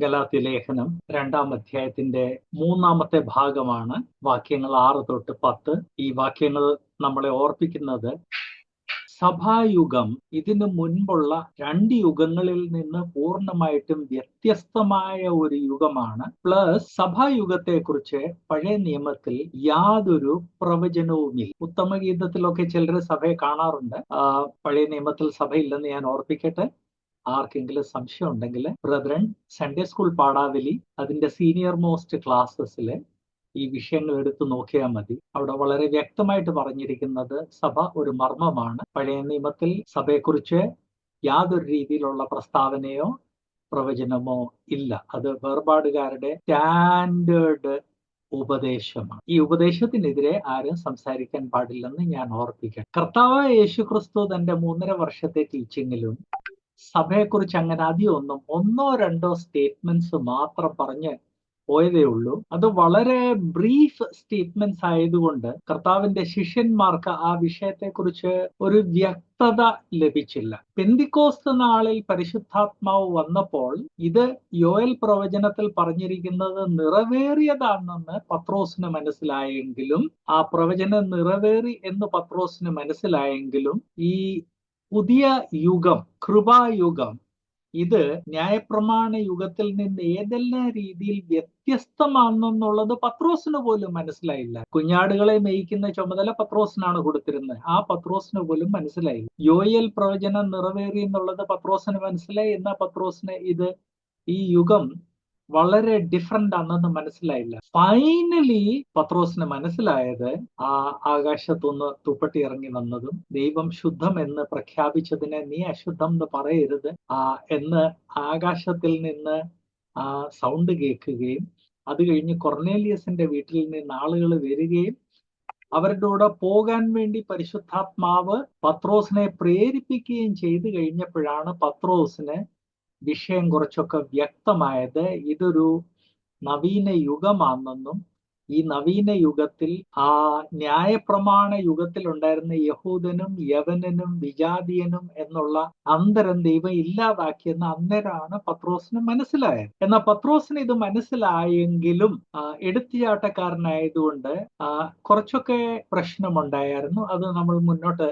ഗലാത്യ ലേഖനം 2-ാം അധ്യായത്തിന്റെ 3-ാമത്തെ ഭാഗമാണ്. വാക്യങ്ങൾ 6 തൊട്ട് 10. ഈ വാക്യങ്ങൾ നമ്മളെ ഓർപ്പിക്കുന്നത് സഭായുഗം ഇതിനു മുൻപുള്ള 2 യുഗങ്ങളിൽ നിന്ന് പൂർണ്ണമായിട്ടും വ്യത്യസ്തമായ ഒരു യുഗമാണ്. പ്ലസ് സഭായുഗത്തെ കുറിച്ച് പഴയ നിയമത്തിൽ യാതൊരു പ്രവചനവുമില്ല. ഉത്തമഗീതത്തിലൊക്കെ ചിലർ സഭയെ കാണാറുണ്ട്. പഴയ നിയമത്തിൽ സഭയില്ലെന്ന് ഞാൻ ഓർപ്പിക്കട്ടെ. ആർക്കെങ്കിലും സംശയം ഉണ്ടെങ്കിൽ ബ്രദറൻ സൺഡേ സ്കൂൾ പാഠാവലി അതിന്റെ സീനിയർ മോസ്റ്റ് ക്ലാസ്സസിൽ ഈ വിഷയങ്ങൾ എടുത്തു നോക്കിയാൽ മതി. അവിടെ വളരെ വ്യക്തമായിട്ട് പറഞ്ഞിരിക്കുന്നത് സഭ ഒരു മർമ്മമാണ്. പഴയ നിയമത്തിൽ സഭയെക്കുറിച്ച് യാതൊരു രീതിയിലുള്ള പ്രസ്താവനയോ പ്രവചനമോ ഇല്ല. അത് വേർപാടുകാരുടെ സ്റ്റാൻഡേർഡ് ഉപദേശമാണ്. ഈ ഉപദേശത്തിനെതിരെ ആരും സംസാരിക്കാൻ പാടില്ലെന്ന് ഞാൻ ഓർപ്പിക്കാം. കർത്താവായ യേശുക്രിസ്തു തന്റെ 3.5 വർഷത്തെ ടീച്ചിങ്ങിലും സഭയെക്കുറിച്ച് അങ്ങനെ അധികമൊന്നും 1-2 സ്റ്റേറ്റ്മെന്റ്സ് മാത്രം പറഞ്ഞ് പോയതേ ഉള്ളൂ. അത് വളരെ ബ്രീഫ് സ്റ്റേറ്റ്മെന്റ്സ് ആയതുകൊണ്ട് കർത്താവിന്റെ ശിഷ്യന്മാർക്ക് ആ വിഷയത്തെക്കുറിച്ച് ഒരു വ്യക്തത ലഭിച്ചില്ല. പെന്തിക്കോസ്ത് നാളിൽ പരിശുദ്ധാത്മാവ് വന്നപ്പോൾ ഇത് യോയൽ പ്രവചനത്തിൽ പറഞ്ഞിരിക്കുന്നത് നിറവേറിയതാണെന്ന് പത്രോസിന് മനസ്സിലായെങ്കിലും, ആ പ്രവചനം നിറവേറി എന്ന് പത്രോസിന് മനസ്സിലായെങ്കിലും, ഈ പുതിയ യുഗം, കൃപായുഗം, ഇത് ന്യായപ്രമാണ യുഗത്തിൽ നിന്ന് ഏതെല്ലാം രീതിയിൽ വ്യത്യസ്തമാണെന്നുള്ളത് പത്രോസിന് പോലും മനസ്സിലായില്ല. കുഞ്ഞാടുകളെ മേയ്ക്കുന്ന ചുമതല പത്രോസിനാണ് കൊടുത്തിരുന്നത്. ആ പത്രോസിന് പോലും മനസ്സിലായി. യോയൽ പ്രവചനം നിറവേറി എന്നുള്ളത് പത്രോസിന് മനസ്സിലായി. എന്നാൽ പത്രോസിന് ഈ യുഗം വളരെ ഡിഫറെന്റ് ആണെന്ന് മനസ്സിലായില്ല. ഫൈനലി പത്രോസിന് മനസ്സിലായത് ആ ആകാശത്തുനിന്ന് തുപ്പട്ടി ഇറങ്ങി വന്നതും ദൈവം ശുദ്ധം എന്ന് പ്രഖ്യാപിച്ചതിനെ നീ അശുദ്ധം എന്ന് പറയരുത് എന്ന് ആകാശത്തിൽ നിന്ന് ആ സൗണ്ട് കേൾക്കുകയും അത് കഴിഞ്ഞ് കൊർണേലിയസിന്റെ വീട്ടിൽ നിന്ന് ആളുകൾ വരികയും അവരുടെ കൂടെ പോകാൻ വേണ്ടി പരിശുദ്ധാത്മാവ് പത്രോസിനെ പ്രേരിപ്പിക്കുകയും ചെയ്തു കഴിഞ്ഞപ്പോഴാണ് പത്രോസിന് വിഷയം കുറച്ചൊക്കെ വ്യക്തമായത്. ഇതൊരു നവീന യുഗമാണെന്നും ഈ നവീന യുഗത്തിൽ ആ ന്യായപ്രമാണ യുഗത്തിൽ ഉണ്ടായിരുന്ന യഹൂദനും യവനനും വിജാതീയനും എന്നുള്ള അന്തരം ദൈവം ഇല്ലാതാക്കിയെന്ന് അന്നേരമാണ് പത്രോസിന് മനസ്സിലായത്. എന്നാൽ പത്രോസിന് ഇത് മനസ്സിലായെങ്കിലും എടുത്തുചാട്ടക്കാരനായതുകൊണ്ട് കുറച്ചൊക്കെ പ്രശ്നമുണ്ടായിരുന്നു. അത് നമ്മൾ മുന്നോട്ട്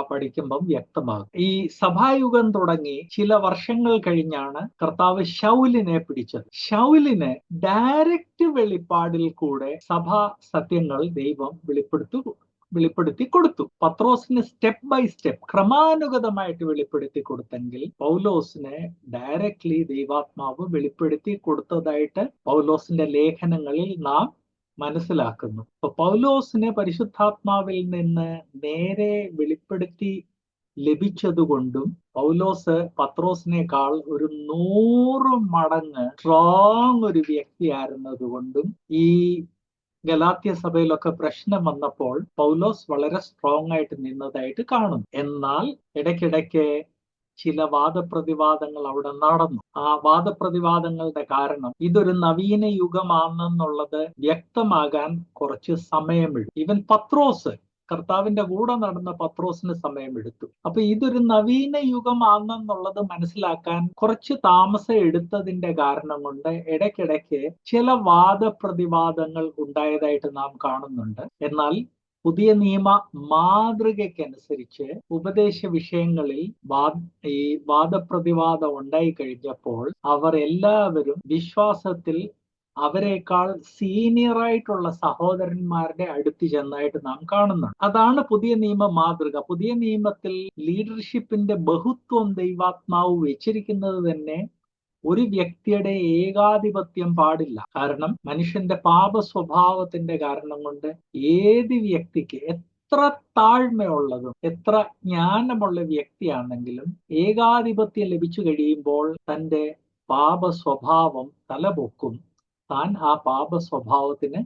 പഠിക്കുമ്പം വ്യക്തമാകും. ഈ സഭായുഗം തുടങ്ങി ചില വർഷങ്ങൾ കഴിഞ്ഞാണ് കർത്താവ് ശൗലിനെ പിടിച്ചത്. ശൗലിന് ഡയറക്റ്റ് വെളിപ്പാടിൽ കൂടെ സഭാ സത്യങ്ങൾ ദൈവം വെളിപ്പെടുത്തി കൊടുത്തു. പത്രോസിന് സ്റ്റെപ്പ് ബൈ സ്റ്റെപ്പ് ക്രമാനുഗതമായിട്ട് വെളിപ്പെടുത്തി കൊടുത്തെങ്കിൽ പൗലോസിന് ഡയറക്ട്ലി ദൈവാത്മാവ് വെളിപ്പെടുത്തി കൊടുത്തതായിട്ട് പൗലോസിന്റെ ലേഖനങ്ങളിൽ നാം മനസ്സിലാക്കുന്നു. അപ്പൊ പൗലോസിന് പരിശുദ്ധാത്മാവിൽ നിന്ന് നേരെ വെളിപ്പെടുത്തി ലഭിച്ചതുകൊണ്ടും പൗലോസ് പത്രോസിനേക്കാൾ ഒരു 100 മടങ്ങ് സ്ട്രോങ് ഒരു വ്യക്തിയായിരുന്നതുകൊണ്ടും ഈ ഗലാത്യ സഭയിലൊക്കെ പ്രശ്നം വന്നപ്പോൾ പൗലോസ് വളരെ സ്ട്രോങ് ആയിട്ട് നിന്നതായിട്ട് കാണുന്നു. എന്നാൽ ഇടയ്ക്കിടയ്ക്ക് ചില വാദപ്രതിവാദങ്ങൾ അവിടെ നടന്നു. ആ വാദപ്രതിവാദങ്ങളുടെ കാരണം ഇതൊരു നവീന യുഗമാണെന്നുള്ളത് വ്യക്തമാകാൻ കുറച്ച് സമയമെടുത്തു. ഈവൻ പത്രോസ്, കർത്താവിന്റെ കൂടെ നടന്ന പത്രോസിന് സമയമെടുത്തു. അപ്പൊ ഇതൊരു നവീന യുഗമാണെന്നുള്ളത് മനസ്സിലാക്കാൻ കുറച്ച് താമസം എടുത്തതിന്റെ കാരണം കൊണ്ട് ഇടയ്ക്കിടയ്ക്ക് ചില വാദപ്രതിവാദങ്ങൾ ഉണ്ടായതായിട്ട് നാം കാണുന്നുണ്ട്. എന്നാൽ പുതിയ നിയമ മാതൃകയ്ക്കനുസരിച്ച് ഉപദേശ വിഷയങ്ങളിൽ ഈ വാദപ്രതിവാദം ഉണ്ടായി കഴിഞ്ഞപ്പോൾ അവർ എല്ലാവരും വിശ്വാസത്തിൽ അവരെക്കാൾ സീനിയറായിട്ടുള്ള സഹോദരന്മാരുടെ അടുത്ത് ചെന്നായിട്ട് നാം കാണുന്നുണ്ട്. അതാണ് പുതിയ നിയമ മാതൃക. പുതിയ നിയമത്തിൽ ലീഡർഷിപ്പിന്റെ ബഹുത്വം ദൈവാത്മാവ് വെച്ചിരിക്കുന്നത് തന്നെ ഒരു വ്യക്തിയുടെ ഏകാധിപത്യം പാടില്ല. കാരണം മനുഷ്യന്റെ പാപ സ്വഭാവത്തിന്റെ കാരണം കൊണ്ട് ഏത് വ്യക്തിക്ക് എത്ര താഴ്മയുള്ളതും എത്ര ജ്ഞാനമുള്ള വ്യക്തിയാണെങ്കിലും ഏകാധിപത്യം ലഭിച്ചു കഴിയുമ്പോൾ തന്റെ പാപ സ്വഭാവം തലപൊക്കും. താൻ ആ പാപ സ്വഭാവത്തിന്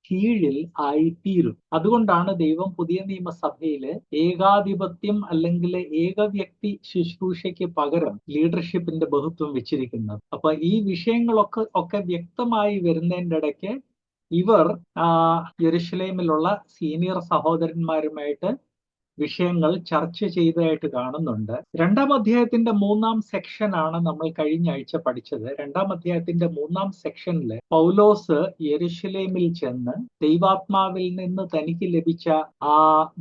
കീഴിൽ ആയിത്തീരും. അതുകൊണ്ടാണ് ദൈവം പുതിയ നിയമസഭയില് ഏകാധിപത്യം അല്ലെങ്കിൽ ഏകവ്യക്തി ശുശ്രൂഷയ്ക്ക് പകരം ലീഡർഷിപ്പിന്റെ ബഹുത്വം വെച്ചിരിക്കുന്നത്. അപ്പൊ ഈ വിഷയങ്ങളൊക്കെ വ്യക്തമായി വരുന്നതിൻ്റെ ഇടയ്ക്ക് ഇവർ യെരുശലേമിലുള്ള സീനിയർ സഹോദരന്മാരുമായിട്ട് വിഷയങ്ങൾ ചർച്ച ചെയ്തതായിട്ട് കാണുന്നുണ്ട്. 2-ാം അധ്യായത്തിന്റെ 3-ാം സെക്ഷനാണ് നമ്മൾ കഴിഞ്ഞ ആഴ്ച പഠിച്ചത്. 2-ാം അധ്യായത്തിന്റെ 3-ാം സെക്ഷനിൽ പൗലോസ് യെരുശലേമിൽ ചെന്ന് ദൈവാത്മാവിൽ നിന്ന് തനിക്ക് ലഭിച്ച ആ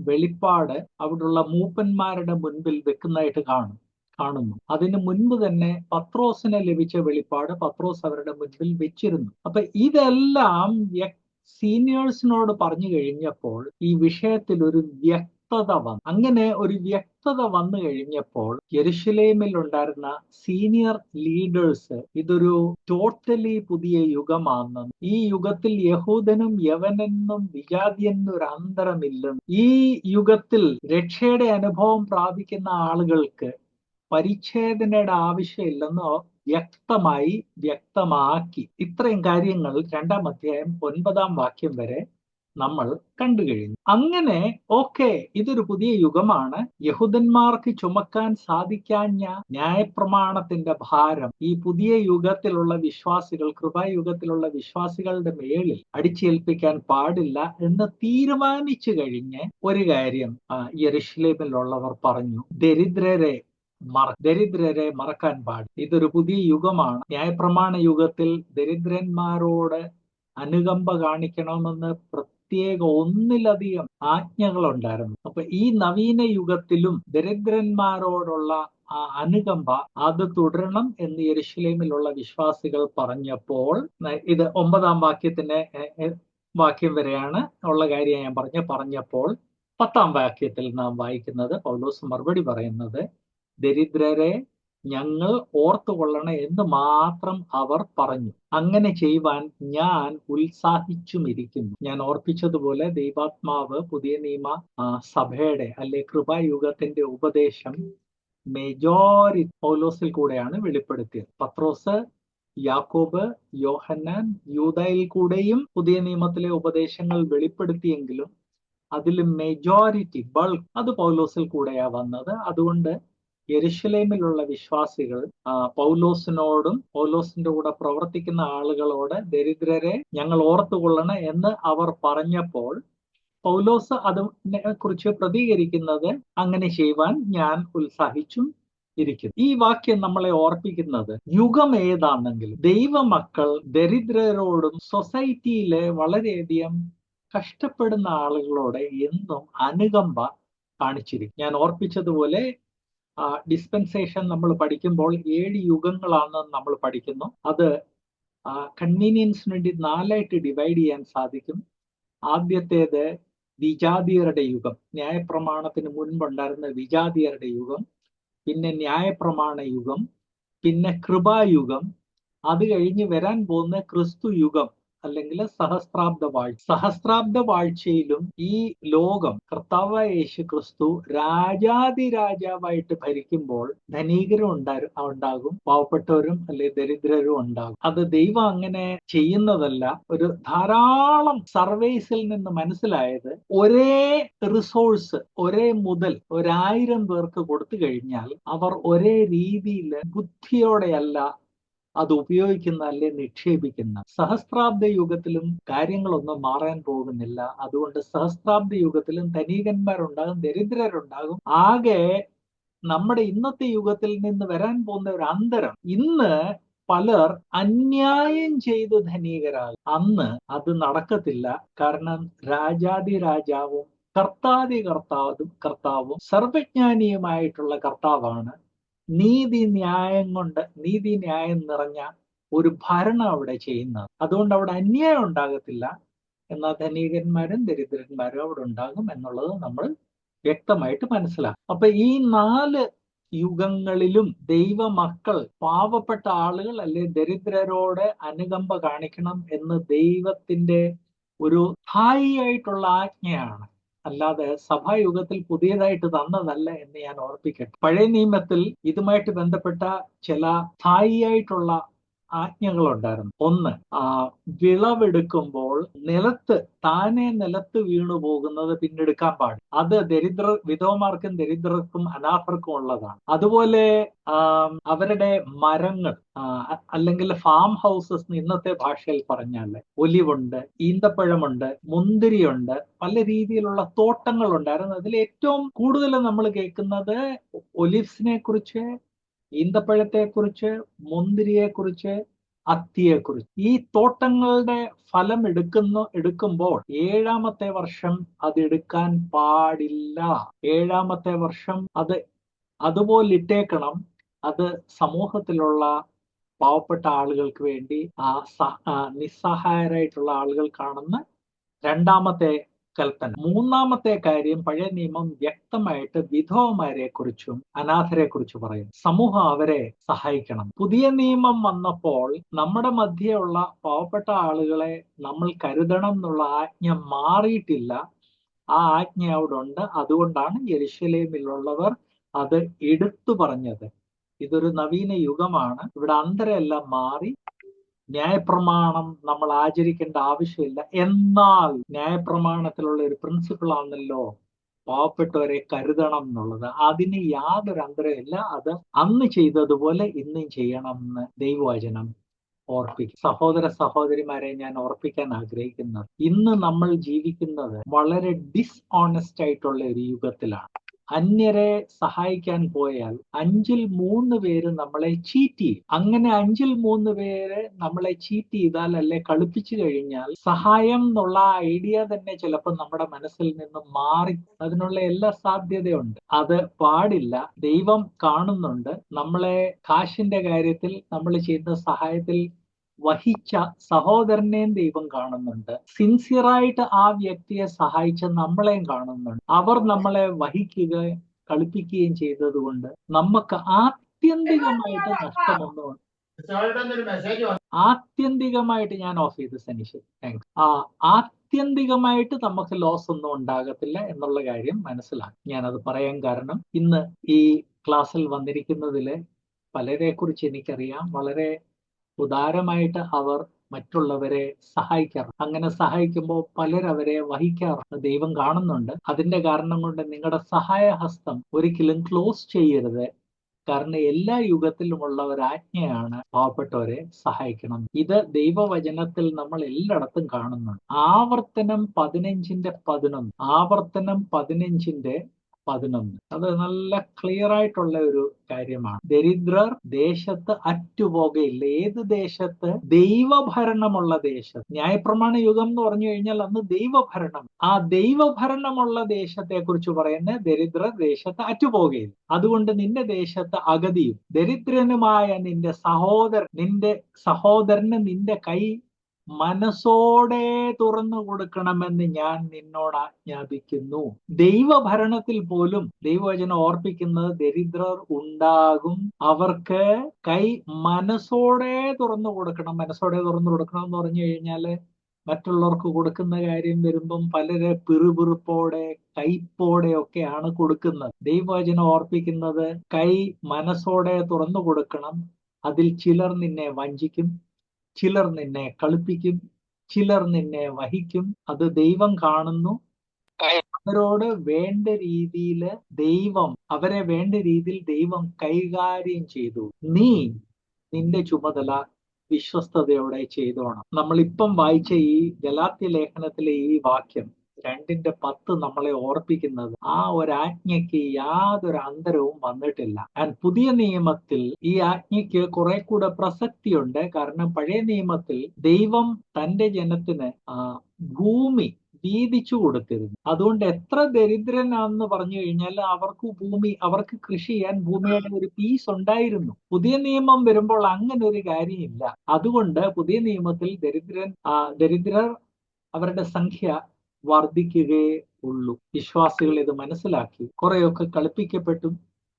വെളിപ്പാട് അവിടുള്ള മൂപ്പന്മാരുടെ മുൻപിൽ വെക്കുന്നതായിട്ട് കാണുന്നു. അതിനു മുൻപ് തന്നെ പത്രോസിന് ലഭിച്ച വെളിപ്പാട് പത്രോസ് അവരുടെ മുൻപിൽ വെച്ചിരുന്നു. അപ്പൊ ഇതെല്ലാം സീനിയേഴ്സിനോട് പറഞ്ഞു കഴിഞ്ഞപ്പോൾ ഈ വിഷയത്തിൽ ഒരു വ്യക്തത വന്നു. അങ്ങനെ ഒരു വ്യക്തത വന്നു കഴിഞ്ഞപ്പോൾ യെരുശലേമിൽ ഉണ്ടായിരുന്ന സീനിയർ ലീഡേഴ്സ് ഇതൊരു ടോട്ടലി പുതിയ യുഗമാണെന്നും ഈ യുഗത്തിൽ യഹൂദനും യവനെന്നും വിജാതിയെന്നും ഒരു അന്തരമില്ലെന്നും ഈ യുഗത്തിൽ രക്ഷയുടെ അനുഭവം പ്രാപിക്കുന്ന ആളുകൾക്ക് പരിച്ഛേദനയുടെ ആവശ്യമില്ലെന്ന് വ്യക്തമാക്കി. ഇത്രയും കാര്യങ്ങൾ 2-ാം അധ്യായം 9-ാം വാക്യം വരെ നമ്മൾ കണ്ടു കഴിഞ്ഞു. അങ്ങനെ ഇതൊരു പുതിയ യുഗമാണ്. യഹൂദന്മാർക്ക് ചുമക്കാൻ സാധിക്കാഞ്ഞ ന്യായപ്രമാണത്തിന്റെ ഭാരം ഈ പുതിയ യുഗത്തിലുള്ള വിശ്വാസികൾ, കൃപായുഗത്തിലുള്ള വിശ്വാസികളുടെ മേളിൽ അടിച്ചേൽപ്പിക്കാൻ പാടില്ല എന്ന് തീരുമാനിച്ചു കഴിഞ്ഞ് ഒരു കാര്യം യെരുശലേമിലുള്ളവർ പറഞ്ഞു: ദരിദ്രരെ മറക്കാൻ പാടില്ല. ഇതൊരു പുതിയ യുഗമാണ്. ന്യായപ്രമാണ യുഗത്തിൽ ദരിദ്രന്മാരോട് അനുകമ്പ കാണിക്കണമെന്ന് പ്രത്യേക 1-ലധികം ആജ്ഞകളുണ്ടായിരുന്നു. അപ്പൊ ഈ നവീന യുഗത്തിലും ദരിദ്രന്മാരോടുള്ള ആ അനുകമ്പ അത് തുടരണം എന്ന് യെരുശലേമിലുള്ള വിശ്വാസികൾ പറഞ്ഞപ്പോൾ, ഇത് 9-ാം വാക്യം വരെയാണ് ഉള്ള കാര്യം ഞാൻ പറഞ്ഞപ്പോൾ 10-ാം വാക്യത്തിൽ നാം വായിക്കുന്നത് പൗലോസ് മറുപടി പറയുന്നത്: ദരിദ്രരെ ഞങ്ങൾ ഓർത്തുകൊള്ളണം എന്ന് മാത്രം അവർ പറഞ്ഞു. അങ്ങനെ ചെയ്യുവാൻ ഞാൻ ഉത്സാഹിച്ചുമിരിക്കുന്നു. ഞാൻ ഓർപ്പിച്ചതുപോലെ ദൈവാത്മാവ് പുതിയ നിയമ സഭയുടെ അല്ലെ കൃപായുഗത്തിന്റെ ഉപദേശം മെജോറിറ്റി പൗലോസിൽ കൂടെയാണ് വെളിപ്പെടുത്തിയത്. പത്രോസ്, യാക്കോബ്, യോഹന്നാൻ, യൂദയിൽ കൂടെയും പുതിയ നിയമത്തിലെ ഉപദേശങ്ങൾ വെളിപ്പെടുത്തിയെങ്കിലും അതിൽ മെജോറിറ്റി ബൾക്ക് അത് പൗലോസിൽ കൂടെയാ വന്നത്. അതുകൊണ്ട് യെരുശലേമിലുള്ള വിശ്വാസികൾ പൗലോസിനോടും പൗലോസിന്റെ കൂടെ പ്രവർത്തിക്കുന്ന ആളുകളോട് ദരിദ്രരെ ഞങ്ങൾ ഓർത്തുകൊള്ളണം എന്ന് അവർ പറഞ്ഞപ്പോൾ പൗലോസ് അതിനെ കുറിച്ച് പ്രതികരിക്കുന്നത്: അങ്ങനെ ചെയ്യുവാൻ ഞാൻ ഉത്സാഹിച്ചും ഇരിക്കുന്നു. ഈ വാക്യം നമ്മളെ ഓർപ്പിക്കുന്നത് യുഗം ഏതാണെങ്കിലും ദൈവമക്കൾ ദരിദ്രരോടും സൊസൈറ്റിയിലെ വളരെയധികം കഷ്ടപ്പെടുന്ന ആളുകളോട് എന്നും അനുകമ്പ കാണിച്ചിരിക്കും. ഞാൻ ഓർപ്പിച്ചതുപോലെ ഡിസ്പെൻസേഷൻ നമ്മൾ പഠിക്കുമ്പോൾ 7 യുഗങ്ങളാണെന്ന് നമ്മൾ പഠിക്കുന്നു. അത് കൺവീനിയൻസിന് വേണ്ടി 4ആയിട്ട് ഡിവൈഡ് ചെയ്യാൻ സാധിക്കും. ആദ്യത്തേത് വിജാതിയരുടെ യുഗം, ന്യായപ്രമാണത്തിന് മുൻപുണ്ടായിരുന്ന വിജാതിയരുടെ യുഗം, പിന്നെ ന്യായപ്രമാണ യുഗം, പിന്നെ കൃപായുഗം, അത് കഴിഞ്ഞ് വരാൻ പോകുന്ന ക്രിസ്തു യുഗം അല്ലെങ്കിൽ സഹസ്രാബ്ദ വാഴ്ചയിലും ഈ ലോകം കർത്താവായ യേശു ക്രിസ്തു രാജാതിരാജാവായിട്ട് ഭരിക്കുമ്പോൾ ധനികരും ഉണ്ടാകും, പാവപ്പെട്ടവരും അല്ലെ ദരിദ്രരും ഉണ്ടാകും. അത് ദൈവം അങ്ങനെ ചെയ്യുന്നതല്ല. ഒരു ധാരാളം സർവേസിൽ നിന്ന് മനസ്സിലായത് ഒരേ റിസോഴ്സ് ഒരേ മുതൽ 1000 പേർക്ക് കൊടുത്തു കഴിഞ്ഞാൽ അവർ ഒരേ രീതിയിൽ ബുദ്ധിയോടെയല്ല അത് ഉപയോഗിക്കുന്ന അല്ലെ നിക്ഷേപിക്കുന്ന. സഹസ്രാബ്ദ യുഗത്തിലും കാര്യങ്ങളൊന്നും മാറാൻ പോകുന്നില്ല. അതുകൊണ്ട് സഹസ്രാബ്ദ യുഗത്തിലും ധനികന്മാരുണ്ടാകും, ദരിദ്രരുണ്ടാകും. ആകെ നമ്മുടെ ഇന്നത്തെ യുഗത്തിൽ നിന്ന് വരാൻ പോകുന്ന ഒരു അന്തരം, ഇന്ന് പലർ അന്യായം ചെയ്ത് ധനികരാകും. അന്ന് അത് നടക്കത്തില്ല. കാരണം രാജാതി രാജാവും കർത്താവും സർവജ്ഞാനിയുമായിട്ടുള്ള കർത്താവാണ്. നീതിന്യായം നിറഞ്ഞ ഒരു ഭരണം അവിടെ ചെയ്യുന്നത്. അതുകൊണ്ട് അവിടെ അന്യായം ഉണ്ടാകത്തില്ല. എന്നാൽ ധനികന്മാരും ദരിദ്രന്മാരും അവിടെ ഉണ്ടാകും എന്നുള്ളത് നമ്മൾ വ്യക്തമായിട്ട് മനസ്സിലാക്കും. അപ്പൊ ഈ 4 യുഗങ്ങളിലും ദൈവമക്കൾ, പാവപ്പെട്ട ആളുകൾ അല്ലെ ദരിദ്രരോട് അനുകമ്പ കാണിക്കണം എന്ന് ദൈവത്തിന്റെ ഒരു സ്ഥായിയായിട്ടുള്ള ആജ്ഞയാണ്. അല്ലാതെ സഭായുഗത്തിൽ പുതിയതായിട്ട് തന്നതല്ല എന്ന് ഞാൻ ഓർപ്പിക്കട്ടെ. പഴയ നിയമത്തിൽ ഇതുമായിട്ട് ബന്ധപ്പെട്ട ചില സ്ഥായിയായിട്ടുള്ള ആജ്ഞകളുണ്ടായിരുന്നു. ഒന്ന്, വിളവെടുക്കുമ്പോൾ താനെ നിലത്ത് വീണു പോകുന്നത് പിന്നെടുക്കാൻ പാടില്ല. അത് വിധവമാർക്കും ദരിദ്രർക്കും അനാഥർക്കും ഉള്ളതാണ്. അതുപോലെ അവരുടെ മരങ്ങൾ, അല്ലെങ്കിൽ ഫാം ഹൗസസ് ഇന്നത്തെ ഭാഷയിൽ പറഞ്ഞാൽ ഒലിവുണ്ട്, ഈന്തപ്പഴമുണ്ട്, മുന്തിരിയുണ്ട്, പല രീതിയിലുള്ള തോട്ടങ്ങൾ ഉണ്ടായിരുന്നു. അതിൽ ഏറ്റവും കൂടുതൽ നമ്മൾ കേൾക്കുന്നത് ഒലിവ്സിനെ കുറിച്ച്, ഈന്തപ്പഴത്തെക്കുറിച്ച്, മുന്തിരിയെക്കുറിച്ച്, അത്തിയെക്കുറിച്ച്. ഈ തോട്ടങ്ങളുടെ ഫലം എടുക്കുമ്പോൾ 7-ാമത്തെ വർഷം അത് എടുക്കാൻ പാടില്ല. 7-ാമത്തെ വർഷം അത് അതുപോലെ ഇട്ടേക്കണം. അത് സമൂഹത്തിലുള്ള പാവപ്പെട്ട ആളുകൾക്ക് വേണ്ടി, നിസ്സഹായരായിട്ടുള്ള ആളുകൾക്കാണെന്ന് 2-ാമത്തെ കൽപ്പന. 3-ാമത്തെ കാര്യം, പഴയ നിയമം വ്യക്തമായിട്ട് വിധവമാരെ കുറിച്ചും അനാഥരെ കുറിച്ച് പറയും. സമൂഹം അവരെ സഹായിക്കണം. പുതിയ നിയമം വന്നപ്പോൾ നമ്മുടെ മധ്യയുള്ള പാവപ്പെട്ട ആളുകളെ നമ്മൾ കരുതണം എന്നുള്ള ആജ്ഞ മാറിയിട്ടില്ല. ആ ആജ്ഞ അവിടെ ഉണ്ട്. അതുകൊണ്ടാണ് യെരുശലേമിലുള്ളവർ അത് എടുത്തു പറഞ്ഞത്. ഇതൊരു നവീന യുഗമാണ്. ഇവിടെ അന്തരെല്ലാം മാറി. ന്യായപ്രമാണം നമ്മൾ ആചരിക്കേണ്ട ആവശ്യമില്ല. എന്നാൽ ന്യായപ്രമാണത്തിലുള്ള ഒരു പ്രിൻസിപ്പിൾ ആണല്ലോ പാവപ്പെട്ടവരെ കരുതണം എന്നുള്ളത്. അതിന് യാതൊരു അന്തരമില്ല. അത് അന്ന് ചെയ്തതുപോലെ ഇന്നും ചെയ്യണം എന്ന് ദൈവവചനം ഓർപ്പിക്കും. സഹോദര സഹോദരിമാരെ, ഞാൻ ഓർപ്പിക്കാൻ ആഗ്രഹിക്കുന്നത്, ഇന്ന് നമ്മൾ ജീവിക്കുന്നത് വളരെ ഡിസ്ഓണസ്റ്റ് ആയിട്ടുള്ള ഒരു യുഗത്തിലാണ്. അന്യരെ സഹായിക്കാൻ പോയാൽ 5-ൽ 3 പേര് നമ്മളെ ചീറ്റ് ചെയ്യും. അങ്ങനെ 5-ൽ 3 പേര് നമ്മളെ ചീറ്റ് ചെയ്താൽ, അല്ലെ കളിപ്പിച്ചു കഴിഞ്ഞാൽ, സഹായം എന്നുള്ള ഐഡിയ തന്നെ ചിലപ്പോൾ നമ്മുടെ മനസ്സിൽ നിന്ന് മാറി. അതിനുള്ള എല്ലാ സാധ്യതയുണ്ട്. അത് പാടില്ല. ദൈവം കാണുന്നുണ്ട്. നമ്മളെ കാശിന്റെ കാര്യത്തിൽ നമ്മൾ ചെയ്യുന്ന സഹായത്തിൽ വഹിച്ച സഹോദരനെയും ദൈവം കാണുന്നുണ്ട്. സിൻസിയറായിട്ട് ആ വ്യക്തിയെ സഹായിച്ച നമ്മളെയും കാണുന്നുണ്ട്. അവർ നമ്മളെ വഹിക്കുകയും കളിപ്പിക്കുകയും ചെയ്തതുകൊണ്ട് നമുക്ക് ആത്യന്തികമായിട്ട് നഷ്ടമൊന്നും, ആത്യന്തികമായിട്ട്, ഞാൻ ഓഫ് ചെയ്ത് സനീഷ്, താങ്ക്സ്. ആത്യന്തികമായിട്ട് നമുക്ക് ലോസ് ഒന്നും ഉണ്ടാകത്തില്ല എന്നുള്ള കാര്യം മനസ്സിലാക്കി. ഞാനത് പറയാൻ കാരണം, ഇന്ന് ഈ ക്ലാസ്സിൽ വന്നിരിക്കുന്നതില് പലരെ കുറിച്ച് എനിക്കറിയാം. വളരെ ഉദാരമായിട്ട് അവർ മറ്റുള്ളവരെ സഹായിക്കാറുണ്ട്. അങ്ങനെ സഹായിക്കുമ്പോൾ പലരവരെ വഹിക്കാറുണ്ട്. ദൈവം കാണുന്നുണ്ട്. അതിന്റെ കാരണം കൊണ്ട് നിങ്ങളുടെ സഹായഹസ്തം ഒരിക്കലും ക്ലോസ് ചെയ്യരുത്. കാരണം എല്ലാ യുഗത്തിലുമുള്ള ഒരാജ്ഞയാണ് പാവപ്പെട്ടവരെ സഹായിക്കണം. ഇത് ദൈവവചനത്തിൽ നമ്മൾ എല്ലായിടത്തും കാണുന്നുണ്ട്. ആവർത്തനം 15:11, ആവർത്തനം 15:11, അത് നല്ല ക്ലിയർ ആയിട്ടുള്ള ഒരു കാര്യമാണ്. ദരിദ്രർ ദേശത്ത് അറ്റുപോകയില്ല. ഏത് ദേശത്ത്? ദൈവഭരണമുള്ള ദേശത്ത്. ന്യായപ്രമാണ യുഗം എന്ന് പറഞ്ഞു കഴിഞ്ഞാൽ അന്ന് ദൈവഭരണം. ആ ദൈവഭരണമുള്ള ദേശത്തെ കുറിച്ച് പറയുന്ന ദരിദ്രർ ദേശത്ത് അറ്റുപോകയില്ല. അതുകൊണ്ട് നിന്റെ ദേശത്ത് അഗതിയും ദരിദ്രനുമായ നിന്റെ സഹോദരന് നിന്റെ കൈ മനസ്സോടെ തുറന്നു കൊടുക്കണമെന്ന് ഞാൻ നിന്നോട് ആജ്ഞാപിക്കുന്നു. ദൈവഭരണത്തിൽ പോലും ദൈവവചനം ഓർപ്പിക്കുന്നത് ദരിദ്രർ ഉണ്ടാകും. അവർക്ക് കൈ മനസ്സോടെ തുറന്നു കൊടുക്കണം. മനസ്സോടെ തുറന്നു കൊടുക്കണം എന്ന് പറഞ്ഞു കഴിഞ്ഞാല് മറ്റുള്ളവർക്ക് കൊടുക്കുന്ന കാര്യം വരുമ്പം പലരെ പിറുപിറുപ്പോടെ, കൈപ്പോടെ ഒക്കെയാണ് കൊടുക്കുന്നത്. ദൈവവചനം ഓർപ്പിക്കുന്നത് കൈ മനസ്സോടെ തുറന്നു കൊടുക്കണം. അതിൽ ചിലർ നിന്നെ വഞ്ചിക്കും, ചിലർ നിന്നെ കളിപ്പിക്കും, ചിലർ നിന്നെ വഹിക്കും. അത് ദൈവം കാണുന്നു. അവരോട് വേണ്ട രീതിയിൽ അവരെ വേണ്ട രീതിയിൽ ദൈവം കൈകാര്യം ചെയ്തു. നിന്റെ ചുമതല വിശ്വസ്തയോടെ ചെയ്തോണം. നമ്മളിപ്പം വായിച്ച ഈ ഗലാത്യ ലേഖനത്തിലെ ഈ വാക്യം 2:10 നമ്മളെ ഓർപ്പിക്കുന്നത് ആ ഒരാജ്ഞയ്ക്ക് യാതൊരു അന്തരവും വന്നിട്ടില്ല. ആൻഡ് പുതിയ നിയമത്തിൽ ഈ ആജ്ഞയ്ക്ക് കുറെ കൂടെ പ്രസക്തിയുണ്ട്. കാരണം പഴയ നിയമത്തിൽ ദൈവം തന്റെ ജനത്തിന് ഭൂമി വീതിച്ചു കൊടുത്തിരുന്നു. അതുകൊണ്ട് എത്ര ദരിദ്രനാണെന്ന് പറഞ്ഞു കഴിഞ്ഞാൽ അവർക്ക് കൃഷി ചെയ്യാൻ ഭൂമിയുടെ ഒരു പീസ് ഉണ്ടായിരുന്നു. പുതിയ നിയമം വരുമ്പോൾ അങ്ങനെ ഒരു കാര്യമില്ല. അതുകൊണ്ട് പുതിയ നിയമത്തിൽ ദരിദ്രർ അവരുടെ സംഖ്യ വർദ്ധിക്കുകയേ ഉള്ളൂ. വിശ്വാസികൾ ഇത് മനസ്സിലാക്കി കുറെയൊക്കെ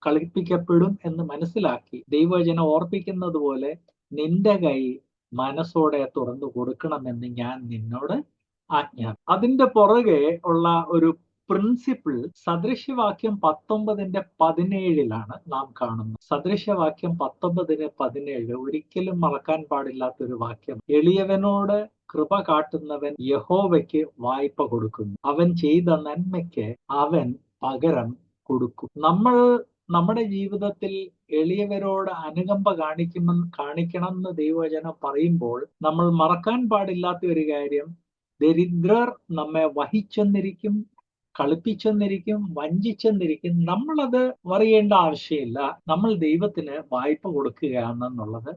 കളിപ്പിക്കപ്പെടും എന്ന് മനസ്സിലാക്കി ദൈവവചനം ഓർപ്പിക്കുന്നത് പോലെ നിന്റെ കൈ മനസ്സോടെ തുറന്നു കൊടുക്കണമെന്ന് ഞാൻ നിന്നോട് ആജ്ഞാപിക്കുന്നു. അതിന്റെ പുറകെ ഉള്ള ഒരു പ്രിൻസിപ്പിൾ സദൃശ്യവാക്യം 19:17 നാം കാണുന്നത്. സദൃശ്യവാക്യം 19:17 ഒരിക്കലും മറക്കാൻ പാടില്ലാത്തൊരു വാക്യം. എളിയവനോട് കൃപ കാട്ടുന്നവൻ യഹോവയ്ക്ക് വായ്പ കൊടുക്കുന്നു, അവൻ ചെയ്ത നന്മയ്ക്ക് അവൻ പകരം കൊടുക്കും. നമ്മൾ നമ്മുടെ ജീവിതത്തിൽ എളിയവരോട് അനുകമ്പ കാണിക്കണമെന്ന് ദൈവവചനം പറയുമ്പോൾ നമ്മൾ മറക്കാൻ പാടില്ലാത്ത ഒരു കാര്യം, ദരിദ്രർ നമ്മെ വഹിച്ചെന്നിരിക്കും, കളിപ്പിച്ചെന്നിരിക്കും, വഞ്ചിച്ചെന്നിരിക്കും. നമ്മളത് അറിയേണ്ട ആവശ്യമില്ല. നമ്മൾ ദൈവത്തിന് വായ്പ കൊടുക്കുകയാണെന്നുള്ളത്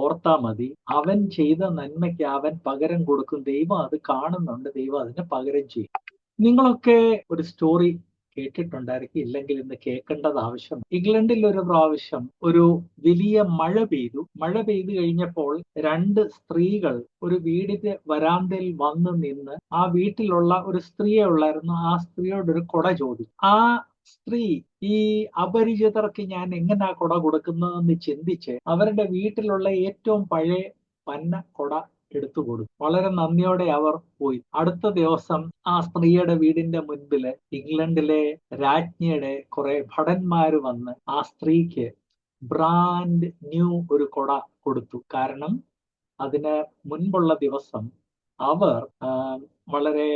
ഓർത്താ മതി. അവൻ ചെയ്ത നന്മയ്ക്ക് അവൻ പകരം കൊടുക്കും. ദൈവം അത് കാണുന്നുണ്ട്, ദൈവം അതിന് പകരം ചെയ്യും. നിങ്ങളൊക്കെ ഒരു സ്റ്റോറി കേട്ടിട്ടുണ്ടായിരിക്കും, ഇല്ലെങ്കിൽ ഇന്ന് കേൾക്കേണ്ടത് ആവശ്യം. ഇംഗ്ലണ്ടിൽ ഒരു പ്രാവശ്യം ഒരു വലിയ മഴ പെയ്തു. മഴ പെയ്തു കഴിഞ്ഞപ്പോൾ 2 സ്ത്രീകൾ ഒരു വീടിന്റെ വരാന്തയിൽ വന്ന് നിന്ന്, ആ വീട്ടിലുള്ള ഒരു സ്ത്രീയെ ഉള്ളായിരുന്നു, ആ സ്ത്രീയോട് ഒരു കുട ചോദിച്ചു. ആ സ്ത്രീ ഈ അപരിചിതർക്ക് ഞാൻ എങ്ങനെയാ കുട കൊടുക്കുന്നതെന്ന് ചിന്തിച്ച് അവരുടെ വീട്ടിലുള്ള ഏറ്റവും പഴയ പന്ന കുട എടുത്തു കൊടുത്തു. വളരെ നന്ദിയോടെ അവർ പോയി. അടുത്ത ദിവസം ആ സ്ത്രീയുടെ വീടിന്റെ മുൻപില് ഇംഗ്ലണ്ടിലെ രാജ്ഞിയുടെ കുറെ ഭടന്മാര് വന്ന് ആ സ്ത്രീക്ക് ബ്രാൻഡ് ന്യൂ ഒരു കുട കൊടുത്തു. കാരണം അതിന് മുൻപുള്ള ദിവസം അവർ വളരെ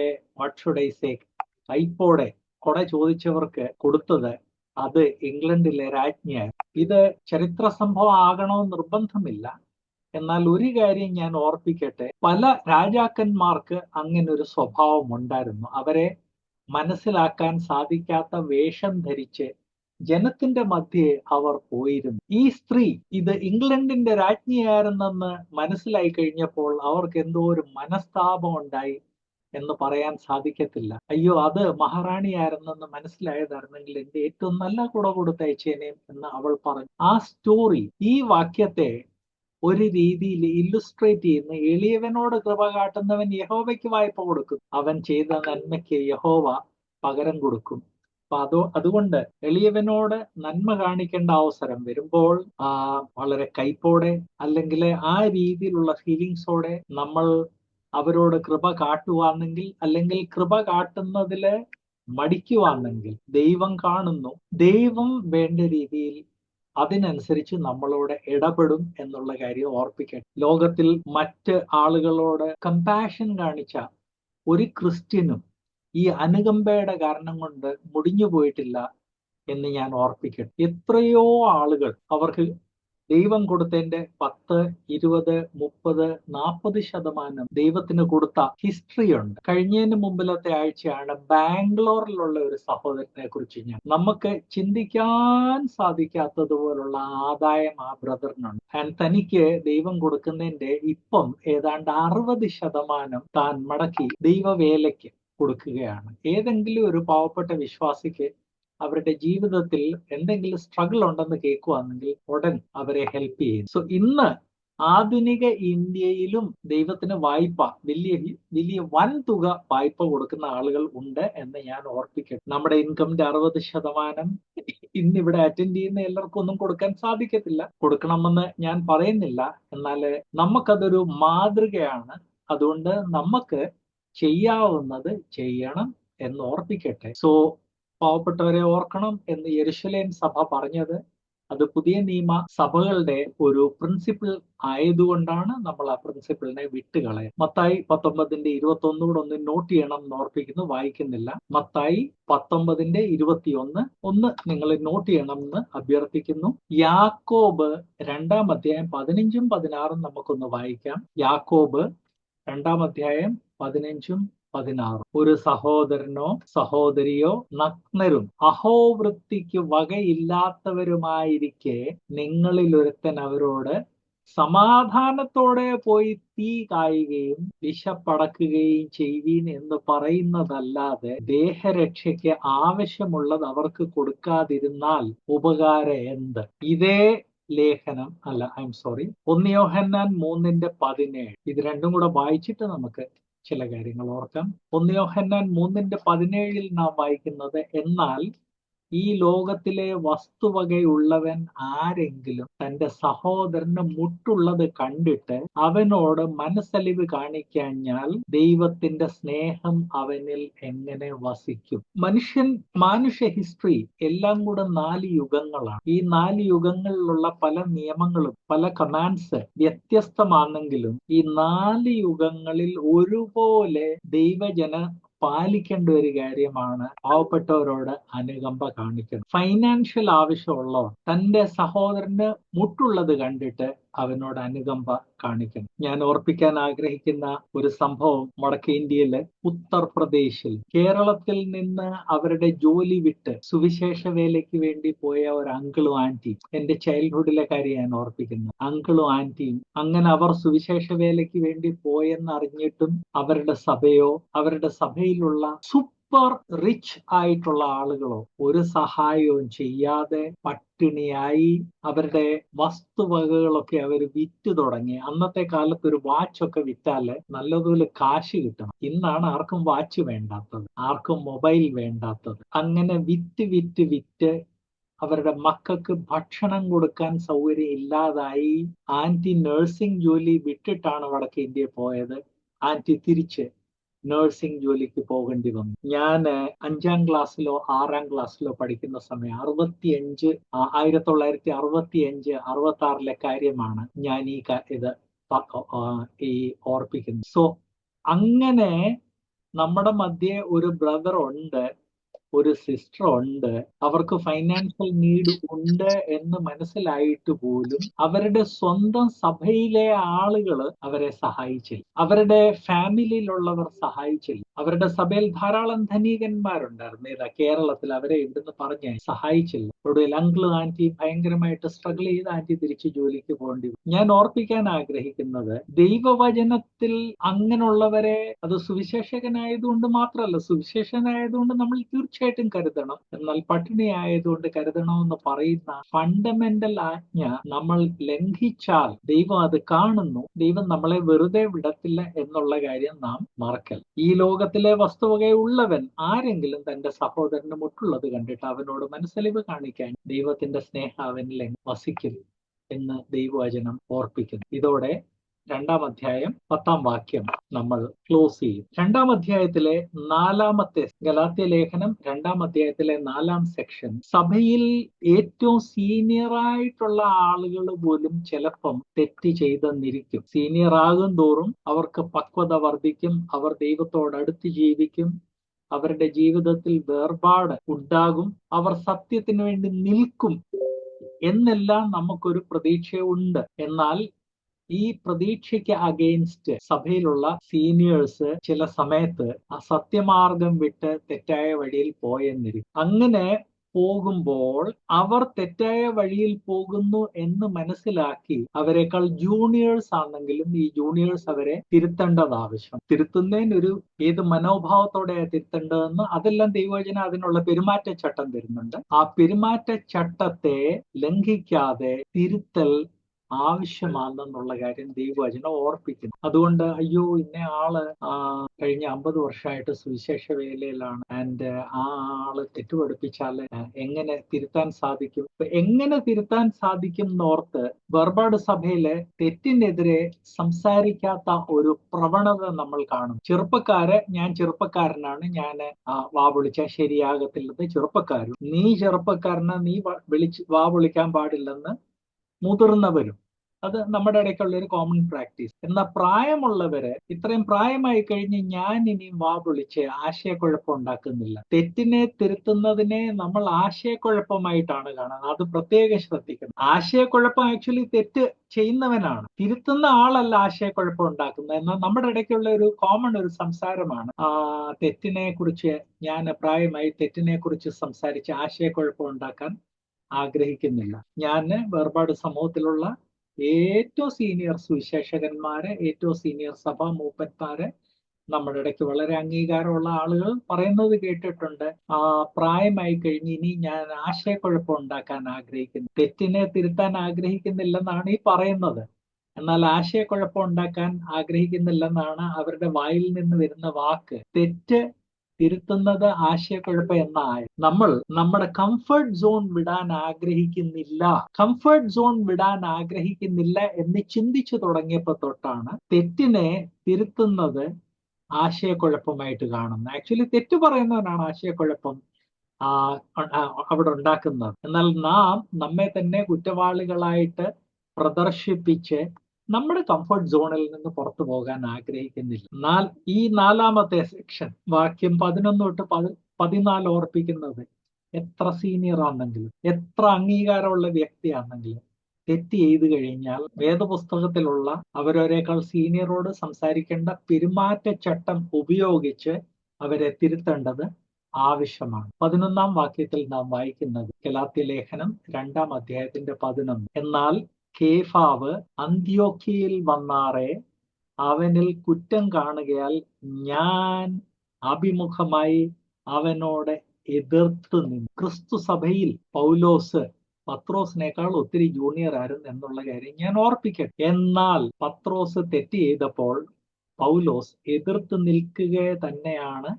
കൈപ്പോടെ കുട ചോദിച്ചവർക്ക് കൊടുത്തത് അത് ഇംഗ്ലണ്ടിലെ രാജ്ഞിയാണ്. ഇത് ചരിത്ര സംഭവം ആകണമെന്ന് നിർബന്ധമില്ല. എന്നാൽ ഒരു കാര്യം ഞാൻ ഓർപ്പിക്കട്ടെ, പല രാജാക്കന്മാർക്ക് അങ്ങനെ ഒരു സ്വഭാവം ഉണ്ടായിരുന്നു. അവരെ മനസ്സിലാക്കാൻ സാധിക്കാത്ത വേഷം ധരിച്ച് ജനത്തിന്റെ മധ്യേ അവർ പോയിരുന്നു. ഈ സ്ത്രീ ഇത് ഇംഗ്ലണ്ടിന്റെ രാജ്ഞിയായിരുന്നെന്ന് മനസ്സിലായി കഴിഞ്ഞപ്പോൾ അവർക്ക് എന്തോ ഒരു മനസ്താപം ഉണ്ടായി എന്ന് പറയാൻ സാധിക്കത്തില്ല. അയ്യോ, അത് മഹാറാണിയായിരുന്നെന്ന് മനസ്സിലായതായിരുന്നെങ്കിൽ എന്റെ ഏറ്റവും നല്ല കുട കൊടുത്തയച്ചേനേം എന്ന് അവൾ പറഞ്ഞു. ആ സ്റ്റോറി ഈ വാക്യത്തെ ഒരു രീതിയിൽ ഇല്ലുസ്ട്രേറ്റ് ചെയ്യുന്ന, എളിയവനോട് കൃപ കാട്ടുന്നവൻ യഹോവയ്ക്ക് വായ്പ കൊടുക്കും, അവൻ ചെയ്ത നന്മയ്ക്ക് യഹോവ പകരം കൊടുക്കും. അപ്പൊ അതുകൊണ്ട് എളിയവനോട് നന്മ കാണിക്കേണ്ട അവസരം വരുമ്പോൾ വളരെ കൈപ്പോടെ അല്ലെങ്കിൽ ആ രീതിയിലുള്ള ഫീലിങ്സോടെ നമ്മൾ അവരോട് കൃപ കാട്ടുവാണെങ്കിൽ, അല്ലെങ്കിൽ കൃപ കാട്ടുന്നതില് മടിക്കുവാണെങ്കിൽ ദൈവം കാണുന്നു. ദൈവം വേണ്ട രീതിയിൽ അതിനനുസരിച്ച് നമ്മളോട് ഇടപെടും എന്നുള്ള കാര്യം ഓർപ്പിക്കണം. ലോകത്തിൽ മറ്റ് ആളുകളോട് കമ്പാഷൻ കാണിച്ച ഒരു ക്രിസ്ത്യനും ഈ അനുകമ്പയുടെ കാരണം കൊണ്ട് മുടിഞ്ഞു പോയിട്ടില്ല എന്ന് ഞാൻ ഓർപ്പിക്കട്ടെ. എത്രയോ ആളുകൾ അവർക്ക് ദൈവം കൊടുത്തതിന്റെ 10, 20, 30, 40% ദൈവത്തിന് കൊടുത്ത ഹിസ്റ്ററി ഉണ്ട്. കഴിഞ്ഞതിന് മുമ്പിലത്തെ ആഴ്ചയാണ് ബാംഗ്ലൂരിലുള്ള ഒരു സഹോദരനെ കുറിച്ച് നമുക്ക് ചിന്തിക്കാൻ സാധിക്കാത്തതുപോലുള്ള ആദായം ആ ബ്രദറിനുണ്ട്. ആൻഡ് തനിക്ക് ദൈവം കൊടുക്കുന്നതിന്റെ ഇപ്പം ഏതാണ്ട് 60% താൻ മടക്കി ദൈവവേലയ്ക്ക് കൊടുക്കുകയാണ്. ഏതെങ്കിലും ഒരു പാവപ്പെട്ട വിശ്വാസിക്ക് അവരുടെ ജീവിതത്തിൽ എന്തെങ്കിലും സ്ട്രഗിൾ ഉണ്ടെന്ന് കേൾക്കുവാണെങ്കിൽ ഉടൻ അവരെ ഹെൽപ്പ് ചെയ്യും. സോ ഇന്ന് ആധുനിക ഇന്ത്യയിലും ദൈവത്തിന് വായ്പ, വലിയ വൻ തുക വായ്പ കൊടുക്കുന്ന ആളുകൾ ഉണ്ട് എന്ന് ഞാൻ ഓർപ്പിക്കട്ടെ. നമ്മുടെ ഇൻകമിന്റെ 60% ഇന്നിവിടെ അറ്റൻഡ് ചെയ്യുന്ന എല്ലാവർക്കും ഒന്നും കൊടുക്കാൻ സാധിക്കത്തില്ല. കൊടുക്കണമെന്ന് ഞാൻ പറയുന്നില്ല, എന്നാൽ നമുക്കതൊരു മാതൃകയാണ്. അതുകൊണ്ട് നമുക്ക് ചെയ്യാവുന്നത് ചെയ്യണം എന്ന് ഓർപ്പിക്കട്ടെ. സോ പാവപ്പെട്ടവരെ ഓർക്കണം എന്ന് യെരുശലേം സഭ പറഞ്ഞത് അത് പുതിയ നിയമ സഭകളുടെ ഒരു പ്രിൻസിപ്പിൾ ആയതുകൊണ്ടാണ് നമ്മൾ ആ പ്രിൻസിപ്പിളിനെ വിട്ടുകളയാം. മത്തായി 19:21 കൂടെ ഒന്ന് നോട്ട് ചെയ്യണം എന്ന് ഓർപ്പിക്കുന്നു, വായിക്കുന്നില്ല. മത്തായി 19:21 ഒന്ന് നിങ്ങൾ നോട്ട് ചെയ്യണം എന്ന് അഭ്യർത്ഥിക്കുന്നു. യാക്കോബ് 2-ാം അധ്യായം 15-ഉം 16-ഉം നമുക്കൊന്ന് വായിക്കാം. യാക്കോബ് 2-ാം അധ്യായം 15-ഉം 16. ഒരു സഹോദരനോ സഹോദരിയോ നഗ്നരും അഹോവൃത്തിക്ക് വകയില്ലാത്തവരുമായിരിക്കെ നിങ്ങളിൽ ഒരുത്തൻ അവരോട് സമാധാനത്തോടെ പോയി തീ കായുകയും വിശപ്പടക്കുകയും ചെയ്യുവീൻ എന്ന് പറയുന്നതല്ലാതെ ദേഹരക്ഷയ്ക്ക് ആവശ്യമുള്ളത് അവർക്ക് കൊടുക്കാതിരുന്നാൽ ഉപകാരം എന്ത്? ഇതേ ലേഖനം 1 യോഹന്നാൻ 3:17. ഇത് രണ്ടും കൂടെ വായിച്ചിട്ട് നമുക്ക് ചില കാര്യങ്ങൾ ഓർക്കാം. 1 യോഹന്നാൻ 3:17 നാം വായിക്കുന്നത്, എന്നാൽ ഈ ലോകത്തിലെ വസ്തുവകയുള്ളവൻ ആരെങ്കിലും തന്റെ സഹോദരന് മുട്ടുള്ളത് കണ്ടിട്ട് അവനോട് മനസ്സലിവ് കാണിക്കഴിഞ്ഞാൽ ദൈവത്തിന്റെ സ്നേഹം അവനിൽ എങ്ങനെ വസിക്കും? മാനുഷ്യ ഹിസ്റ്ററി എല്ലാം കൂടെ 4 യുഗങ്ങളാണ്. ഈ 4 യുഗങ്ങളിലുള്ള പല നിയമങ്ങളും പല കമാൻഡ്സ് വ്യത്യസ്തമാണെങ്കിലും ഈ 4 യുഗങ്ങളിൽ ഒരുപോലെ ദൈവജന പാലിക്കേണ്ട ഒരു കാര്യമാണ് പാവപ്പെട്ടവരോട് അനുകമ്പ കാണിക്കണം. ഫൈനാൻഷ്യൽ ആവശ്യമുള്ളവർ തന്റെ സഹോദരന് മുട്ടുള്ളത് കണ്ടിട്ട് അവനോട് അനുകമ്പ കാണിക്കണം. ഞാൻ ഓർപ്പിക്കാൻ ആഗ്രഹിക്കുന്ന ഒരു സംഭവം വടക്കേ ഇന്ത്യയില് ഉത്തർപ്രദേശിൽ കേരളത്തിൽ നിന്ന് അവരുടെ ജോലി വിട്ട് സുവിശേഷ വേലയ്ക്ക് വേണ്ടി പോയ ഒരു അങ്കിളും ആന്റിയും, എന്റെ ചൈൽഡ്ഹുഡിലെ കാര്യം ഞാൻ ഓർപ്പിക്കുന്നത്. അങ്കിളും ആന്റിയും അങ്ങനെ അവർ സുവിശേഷ വേലയ്ക്ക് വേണ്ടി പോയെന്ന് അറിഞ്ഞിട്ടും അവരുടെ സഭയോ അവരുടെ സഭയിലുള്ള സൂപ്പർ റിച്ച് ആയിട്ടുള്ള ആളുകളോ ഒരു സഹായവും ചെയ്യാതെ പട്ടിണിയായി അവരുടെ വസ്തുവകകളൊക്കെ അവർ വിറ്റ് തുടങ്ങി. അന്നത്തെ കാലത്ത് ഒരു വാച്ചൊക്കെ വിറ്റാല് നല്ലതുപോലെ കാശ് കിട്ടണം. ഇന്നാണ് ആർക്കും വാച്ച് വേണ്ടാത്തത്, ആർക്കും മൊബൈൽ വേണ്ടാത്തത്. അങ്ങനെ വിറ്റ് അവരുടെ മക്കൾക്ക് ഭക്ഷണം കൊടുക്കാൻ സൗകര്യം ഇല്ലാതായി. ആന്റി നഴ്സിംഗ് ജോലി വിട്ടിട്ടാണ് വടക്കേ ഇന്ത്യയിൽ പോയത്. ആന്റി തിരിച്ച് നഴ്സിംഗ് ജോലിക്ക് പോകേണ്ടി വന്നു. ഞാൻ 5ാം ക്ലാസ്സിലോ 6ാം ക്ലാസ്സിലോ പഠിക്കുന്ന സമയം 1965-66 കാര്യമാണ് ഞാൻ ഈ ഓർപ്പിക്കുന്നത്. സോ അങ്ങനെ നമ്മുടെ മധ്യേ ഒരു ബ്രദർ ഉണ്ട്, ഒരു സിസ്റ്റർ ഉണ്ട്. അവർക്ക് ഫൈനാൻഷ്യൽ നീഡ് ഉണ്ട് എന്ന് മനസ്സിലായിട്ട് പോലും അവരുടെ സ്വന്തം സഭയിലെ ആളുകൾ അവരെ സഹായിച്ചില്ല, അവരുടെ ഫാമിലിയിലുള്ളവർ സഹായിച്ചില്ല. അവരുടെ സഭയിൽ ധാരാളം ധനികന്മാരുണ്ടായിരുന്നു. ഏതാ കേരളത്തിൽ, അവരെ ഇവിടുന്ന് പറഞ്ഞ് സഹായിച്ചില്ല. ഒടുവിൽ അങ്കിൾ ആന്റി ഭയങ്കരമായിട്ട് സ്ട്രഗിൾ ചെയ്ത് ആന്റി തിരിച്ച് ജോലിക്ക് പോകേണ്ടി വന്നു. ഞാൻ ഓർപ്പിക്കാൻ ആഗ്രഹിക്കുന്നത്, ദൈവവചനത്തിൽ അങ്ങനെയുള്ളവരെ, അത് സുവിശേഷകനായതുകൊണ്ട് മാത്രമല്ല, സുവിശേഷനായതുകൊണ്ട് നമ്മൾ തീർച്ചയായിട്ടും കരുതണം, എന്നാൽ പട്ടിണി ആയതുകൊണ്ട് കരുതണമെന്ന് പറയുന്ന ഫണ്ടമെന്റൽ ആജ്ഞ നമ്മൾ ലംഘിച്ചാൽ ദൈവം അത് കാണുന്നു. ദൈവം നമ്മളെ വെറുതെ വിടത്തില്ല എന്നുള്ള കാര്യം നാം മറക്കൽ. ഈ ലോകത്തിലെ വസ്തുവകയുള്ളവൻ ആരെങ്കിലും തന്റെ സഹോദരന് മുട്ടുള്ളത് കണ്ടിട്ട് അവനോട് മനസ്സലിവ് കാണിക്കാൻ ദൈവത്തിന്റെ സ്നേഹം അവനിൽ വസിക്കും എന്ന് ദൈവവചനം ഓർപ്പിക്കുന്നു. ഇതോടെ 2ാം അധ്യായം 10ാം വാക്യം നമ്മൾ ക്ലോസ് ചെയ്യും. 2ാം അധ്യായത്തിലെ 4ാമത്തെ ഗലാത്യ ലേഖനം 2ാം അധ്യായത്തിലെ 4ാം സെക്ഷൻ, സഭയിൽ ഏറ്റവും സീനിയർ ആയിട്ടുള്ള ആളുകൾ പോലും ചിലപ്പം തെറ്റ് ചെയ്തെന്നിരിക്കും. സീനിയർ ആകും തോറും അവർക്ക് പക്വത വർദ്ധിക്കും, അവർ ദൈവത്തോടടുത്ത് ജീവിക്കും, അവരുടെ ജീവിതത്തിൽ വേർപാട് ഉണ്ടാകും, അവർ സത്യത്തിന് വേണ്ടി നിൽക്കും എന്നെല്ലാം നമുക്കൊരു പ്രതീക്ഷയുണ്ട്. എന്നാൽ ഈ പ്രതീക്ഷയ്ക്ക് അഗെയിൻസ്റ്റ് സഭയിലുള്ള സീനിയേഴ്സ് ചില സമയത്ത് ആ സത്യമാർഗം വിട്ട് തെറ്റായ വഴിയിൽ പോയെന്നിരിക്കും. അങ്ങനെ പോകുമ്പോൾ അവർ തെറ്റായ വഴിയിൽ പോകുന്നു എന്ന് മനസ്സിലാക്കി അവരെക്കാൾ ജൂനിയേഴ്സ് ആണെങ്കിലും ഈ ജൂനിയേഴ്സ് അവരെ തിരുത്തേണ്ടത് ആവശ്യം. തിരുത്തുന്നതിനൊരു ഏത് മനോഭാവത്തോടെയാണ് തിരുത്തേണ്ടതെന്ന് അതെല്ലാം ദൈവവചനം അതിനുള്ള പെരുമാറ്റച്ചട്ടം തരുന്നുണ്ട്. ആ പെരുമാറ്റച്ചട്ടത്തെ ലംഘിക്കാതെ തിരുത്തൽ ആവശ്യമാണെന്നുള്ള കാര്യം ദൈവവചനം ഓർപ്പിക്കുന്നു. അതുകൊണ്ട് അയ്യോ ഇന്ന ആള് കഴിഞ്ഞ 50 വർഷമായിട്ട് സുവിശേഷ വേലയിലാണ്, ആൻഡ് ആ ആള് തെറ്റുപഠിപ്പിച്ചാല് എങ്ങനെ തിരുത്താൻ സാധിക്കും? എങ്ങനെ തിരുത്താൻ സാധിക്കും എന്നോർത്ത് വേർപാട് സഭയിലെ തെറ്റിനെതിരെ സംസാരിക്കാത്ത ഒരു പ്രവണത നമ്മൾ കാണും. ഞാൻ ചെറുപ്പക്കാരനാണ്, ഞാൻ വാ വിളിച്ചാൽ ശരിയാകത്തില്ലെന്ന് ചെറുപ്പക്കാരും, നീ ചെറുപ്പക്കാരന് നീ വാ വിളിക്കാൻ പാടില്ലെന്ന് മുതിർന്നവരും. അത് നമ്മുടെ ഇടയ്ക്കുള്ള ഒരു കോമൺ പ്രാക്ടീസ്. എന്നാൽ പ്രായമുള്ളവര് ഇത്രയും പ്രായമായി കഴിഞ്ഞ് ഞാൻ ഇനിയും വാ വിളിച്ച് ആശയക്കുഴപ്പം ഉണ്ടാക്കുന്നില്ല. തെറ്റിനെ തിരുത്തുന്നതിനെ നമ്മൾ ആശയക്കുഴപ്പമായിട്ടാണ് കാണുന്നത്. അത് പ്രത്യേകം ശ്രദ്ധിക്കണം. ആശയക്കുഴപ്പം ആക്ച്വലി തെറ്റ് ചെയ്യുന്നവനാണ്, തിരുത്തുന്ന ആളല്ല ആശയക്കുഴപ്പം ഉണ്ടാക്കുന്നത്. എന്നാൽ നമ്മുടെ ഇടയ്ക്കുള്ള ഒരു കോമൺ ഒരു സംസാരമാണ് തെറ്റിനെ കുറിച്ച്. ഞാൻ പ്രായമായി തെറ്റിനെ കുറിച്ച് സംസാരിച്ച് ആശയക്കുഴപ്പം ഉണ്ടാക്കാൻ ആഗ്രഹിക്കുന്നില്ല. ഞാൻ വേർപാട് സമൂഹത്തിലുള്ള ഏറ്റവും സീനിയർ സുവിശേഷകന്മാരെ, ഏറ്റവും സീനിയർ സഭാ മൂപ്പന്മാരെ, നമ്മുടെ ഇടയ്ക്ക് വളരെ അംഗീകാരമുള്ള ആളുകൾ പറയുന്നത് കേട്ടിട്ടുണ്ട്, പ്രായമായി കഴിഞ്ഞ് ഇനി ഞാൻ ആശയക്കുഴപ്പം ഉണ്ടാക്കാൻ ആഗ്രഹിക്കുന്നു, തെറ്റിനെ തിരുത്താൻ ആഗ്രഹിക്കുന്നില്ലെന്നാണ് ഈ പറയുന്നത്. എന്നാൽ ആശയക്കുഴപ്പം ഉണ്ടാക്കാൻ ആഗ്രഹിക്കുന്നില്ലെന്നാണ് അവരുടെ വായിൽ നിന്ന് വരുന്ന വാക്ക്. തെറ്റ് തിരുത്തുന്നത് ആശയക്കുഴപ്പം എന്നായ നമ്മൾ നമ്മുടെ കംഫർട്ട് സോൺ വിടാൻ ആഗ്രഹിക്കുന്നില്ല. കംഫർട്ട് സോൺ വിടാൻ ആഗ്രഹിക്കുന്നില്ല എന്ന് ചിന്തിച്ചു തുടങ്ങിയപ്പോൾ തൊട്ടാണ് തെറ്റിനെ തിരുത്തുന്നത് ആശയക്കുഴപ്പമായിട്ട് കാണുന്നത്. ആക്ച്വലി തെറ്റ് പറയുന്നവനാണ് ആശയക്കുഴപ്പം അവിടെ ഉണ്ടാക്കുന്നത്. എന്നാൽ നാം നമ്മെ തന്നെ കുറ്റവാളികളായിട്ട് പ്രദർശിപ്പിച്ച് നമ്മുടെ കംഫർട്ട് സോണിൽ നിന്ന് പുറത്തു പോകാൻ ആഗ്രഹിക്കുന്നില്ല. എന്നാൽ ഈ 4ാമത്തെ സെക്ഷൻ വാക്യം 11 തൊട്ട് 14 ഓർപ്പിക്കുന്നത് എത്ര സീനിയർ ആണെങ്കിലും എത്ര അംഗീകാരമുള്ള വ്യക്തിയാണെങ്കിലും തെറ്റ് ചെയ്തു കഴിഞ്ഞാൽ വേദപുസ്തകത്തിലുള്ള അവരവരെക്കാൾ സീനിയറോട് സംസാരിക്കേണ്ട പെരുമാറ്റച്ചട്ടം ഉപയോഗിച്ച് അവരെ തിരുത്തേണ്ടത് ആവശ്യമാണ്. 11ാം വാക്യത്തിൽ നാം വായിക്കുന്നത് ഗലാത്യ ലേഖനം 2ാം അധ്യായത്തിന്റെ 11. എന്നാൽ കേഫാവ് അന്ത്യോക്യയിൽ വന്നാറെ അവനിൽ കുറ്റം കാണുകയാൽ ഞാൻ അഭിമുഖമായി അവനോട് എതിർത്ത് നിന്നു. ക്രിസ്തു സഭയിൽ പൗലോസ് പത്രോസിനേക്കാൾ ഒത്തിരി ജൂനിയർ ആയിരുന്നു എന്നുള്ള കാര്യം ഞാൻ ഓർപ്പിക്കട്ടെ. എന്നാൽ പത്രോസ് തെറ്റ് ചെയ്തപ്പോൾ പൗലോസ് എതിർത്ത് നിൽക്കുക തന്നെയാണ്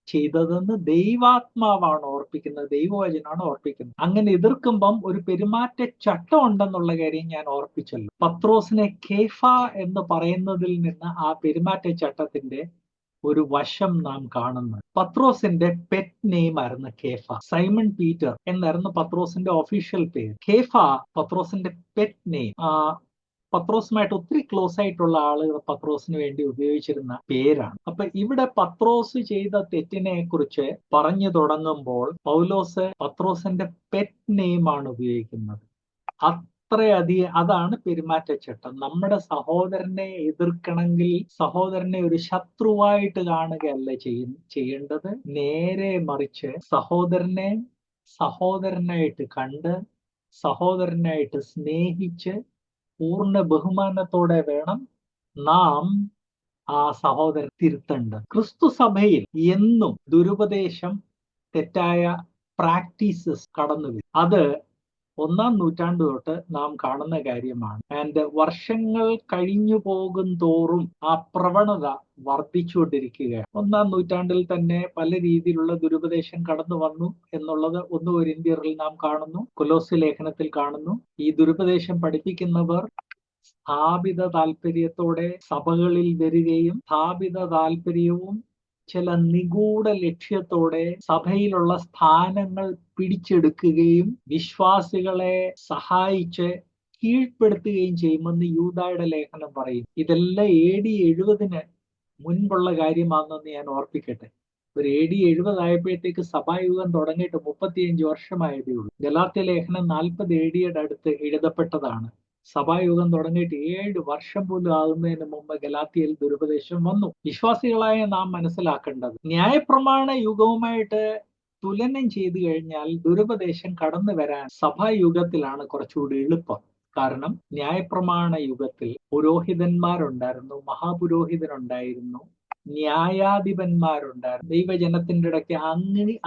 ചെയ്തതെന്ന് ദൈവാത്മാവാണ് ഓർപ്പിക്കുന്നത്, ദൈവവചനാണ് ഓർപ്പിക്കുന്നത്. അങ്ങനെ എതിർക്കുമ്പം ഒരു പെരുമാറ്റച്ചട്ടം ഉണ്ടെന്നുള്ള കാര്യം ഞാൻ ഓർപ്പിച്ചല്ലോ. പത്രോസിനെ കേഫ എന്ന് പറയുന്നതിൽ നിന്ന് ആ പെരുമാറ്റച്ചട്ടത്തിന്റെ ഒരു വശം നാം കാണുന്നത്. പത്രോസിന്റെ പെറ്റ് നെയിം ആയിരുന്നു കേഫ. സൈമൺ പീറ്റർ എന്നായിരുന്നു പത്രോസിന്റെ ഒഫീഷ്യൽ പേര്. കേഫ പത്രോസിന്റെ പെറ്റ് നെയിം. പത്രോസുമായിട്ട് ഒത്തിരി ക്ലോസ് ആയിട്ടുള്ള ആളുകൾ പത്രോസിന് വേണ്ടി ഉപയോഗിച്ചിരുന്ന പേരാണ്. അപ്പൊ ഇവിടെ പത്രോസ് ചെയ്ത തെറ്റിനെ കുറിച്ച് പറഞ്ഞു തുടങ്ങുമ്പോൾ പൗലോസ് പത്രോസിന്റെ പെറ്റ് നെയിമാണ് ഉപയോഗിക്കുന്നത്. അത്രയധികം അതാണ് പെരുമാറ്റച്ചട്ടം. നമ്മുടെ സഹോദരനെ എതിർക്കണമെങ്കിൽ സഹോദരനെ ഒരു ശത്രുവായിട്ട് കാണുകയല്ല ചെയ്യേണ്ടത്. നേരെ മറിച്ച് സഹോദരനെ സഹോദരനായിട്ട് കണ്ട് സഹോദരനായിട്ട് സ്നേഹിച്ച് പൂർണ്ണ ബഹുമാനത്തോടെ വേണം നാം ആ സഹോദരൻ തിരുത്തേണ്ടത്. ക്രിസ്തു സഭയിൽ എന്നും ദുരുപദേശം, തെറ്റായ പ്രാക്ടീസസ് കടന്നു വരും. അത് 1ാം നൂറ്റാണ്ട് തൊട്ട് നാം കാണുന്ന കാര്യമാണ്. ആൻഡ് വർഷങ്ങൾ കഴിഞ്ഞു പോകും തോറും ആ പ്രവണത വർദ്ധിച്ചുകൊണ്ടിരിക്കുകയാണ്. 1ാം നൂറ്റാണ്ടിൽ തന്നെ പല രീതിയിലുള്ള ദുരുപദേശം കടന്നു വന്നു എന്നുള്ളത് 1 കൊരിന്ത്യരിൽ നാം കാണുന്നു, കൊലോസ്യ ലേഖനത്തിൽ കാണുന്നു. ഈ ദുരുപദേശം പഠിപ്പിക്കുന്നവർ സ്ഥാപിത താല്പര്യത്തോടെ സഭകളിൽ വരികയും സ്ഥാപിത താല്പര്യവും ചില നിഗൂഢ ലക്ഷ്യത്തോടെ സഭയിലുള്ള സ്ഥാനങ്ങൾ പിടിച്ചെടുക്കുകയും വിശ്വാസികളെ സഹായിച്ച് കീഴ്പ്പെടുത്തുകയും ചെയ്യുമെന്ന് യൂദായുടെ ലേഖനം പറയും. ഇതെല്ലാം AD 70 മുൻപുള്ള കാര്യമാണെന്ന് ഞാൻ ഓർപ്പിക്കട്ടെ. ഒരു AD 70 ആയപ്പോഴത്തേക്ക് സഭായുഗം തുടങ്ങിയിട്ട് 35 വർഷമായതേ ഉള്ളൂ. ഗലാത്യ ലേഖനം 40 AD അടുത്ത് എഴുതപ്പെട്ടതാണ്. സഭായുഗം തുടങ്ങിയിട്ട് 7 വർഷം പോലും ആകുന്നതിന് മുമ്പ് ഗലാത്യയിൽ ദുരുപദേശം വന്നു. വിശ്വാസികളായ നാം മനസ്സിലാക്കേണ്ടത്, ന്യായപ്രമാണ യുഗവുമായിട്ട് തുലനം ചെയ്തു കഴിഞ്ഞാൽ ദുരുപദേശം കടന്നു വരാൻ സഭായുഗത്തിലാണ് കുറച്ചുകൂടി എളുപ്പം. കാരണം ന്യായപ്രമാണ യുഗത്തിൽ പുരോഹിതന്മാരുണ്ടായിരുന്നു, മഹാപുരോഹിതനുണ്ടായിരുന്നു, ന്യായാധിപന്മാരുണ്ടായിരുന്നു, ദൈവജനത്തിന്റെ ഇടയ്ക്ക്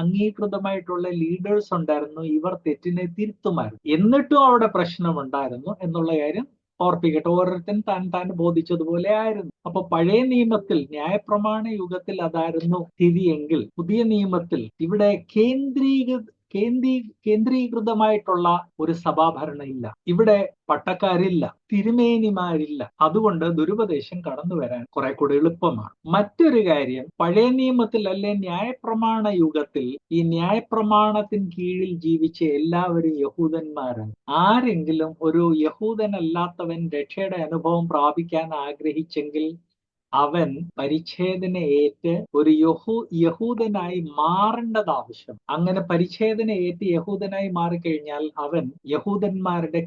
അംഗീകൃതമായിട്ടുള്ള ലീഡേഴ്സ് ഉണ്ടായിരുന്നു. ഇവർ തെറ്റിനെ തിരുത്തുമായിരുന്നു. എന്നിട്ടും അവിടെ പ്രശ്നമുണ്ടായിരുന്നു എന്നുള്ള കാര്യം ഓർപ്പിക്കട്ടെ. ഓരോരുത്തരും താൻ ബോധിച്ചതുപോലെ ആയിരുന്നു. അപ്പൊ പഴയ നിയമത്തിൽ ന്യായപ്രമാണ യുഗത്തിൽ അതായിരുന്നു സ്ഥിതിയെങ്കിൽ പുതിയ നിയമത്തിൽ ഇവിടെ കേന്ദ്രീകൃതമായിട്ടുള്ള ഒരു സഭാഭരണം ഇല്ല. ഇവിടെ പട്ടക്കാരില്ല, തിരുമേനിമാരില്ല. അതുകൊണ്ട് ദുരുപദേശം കടന്നു വരാൻ കുറെ കൂടെ എളുപ്പമാണ്. മറ്റൊരു കാര്യം, പഴയ നിയമത്തിൽ അല്ലെ ന്യായപ്രമാണ യുഗത്തിൽ ഈ ന്യായപ്രമാണത്തിന് കീഴിൽ ജീവിച്ച എല്ലാവരും യഹൂദന്മാരാണ്. ആരെങ്കിലും ഒരു യഹൂദനല്ലാത്തവൻ രക്ഷയുടെ അനുഭവം പ്രാപിക്കാൻ ആഗ്രഹിച്ചെങ്കിൽ അവൻ പരിച്ഛേദന ഏറ്റ് ഒരു യഹൂദനായി മാറേണ്ടത് ആവശ്യം. അങ്ങനെ പരിച്ഛേദന ഏറ്റ് യഹൂദനായി മാറിക്കഴിഞ്ഞാൽ അവൻ യഹൂദന്മാരുടെ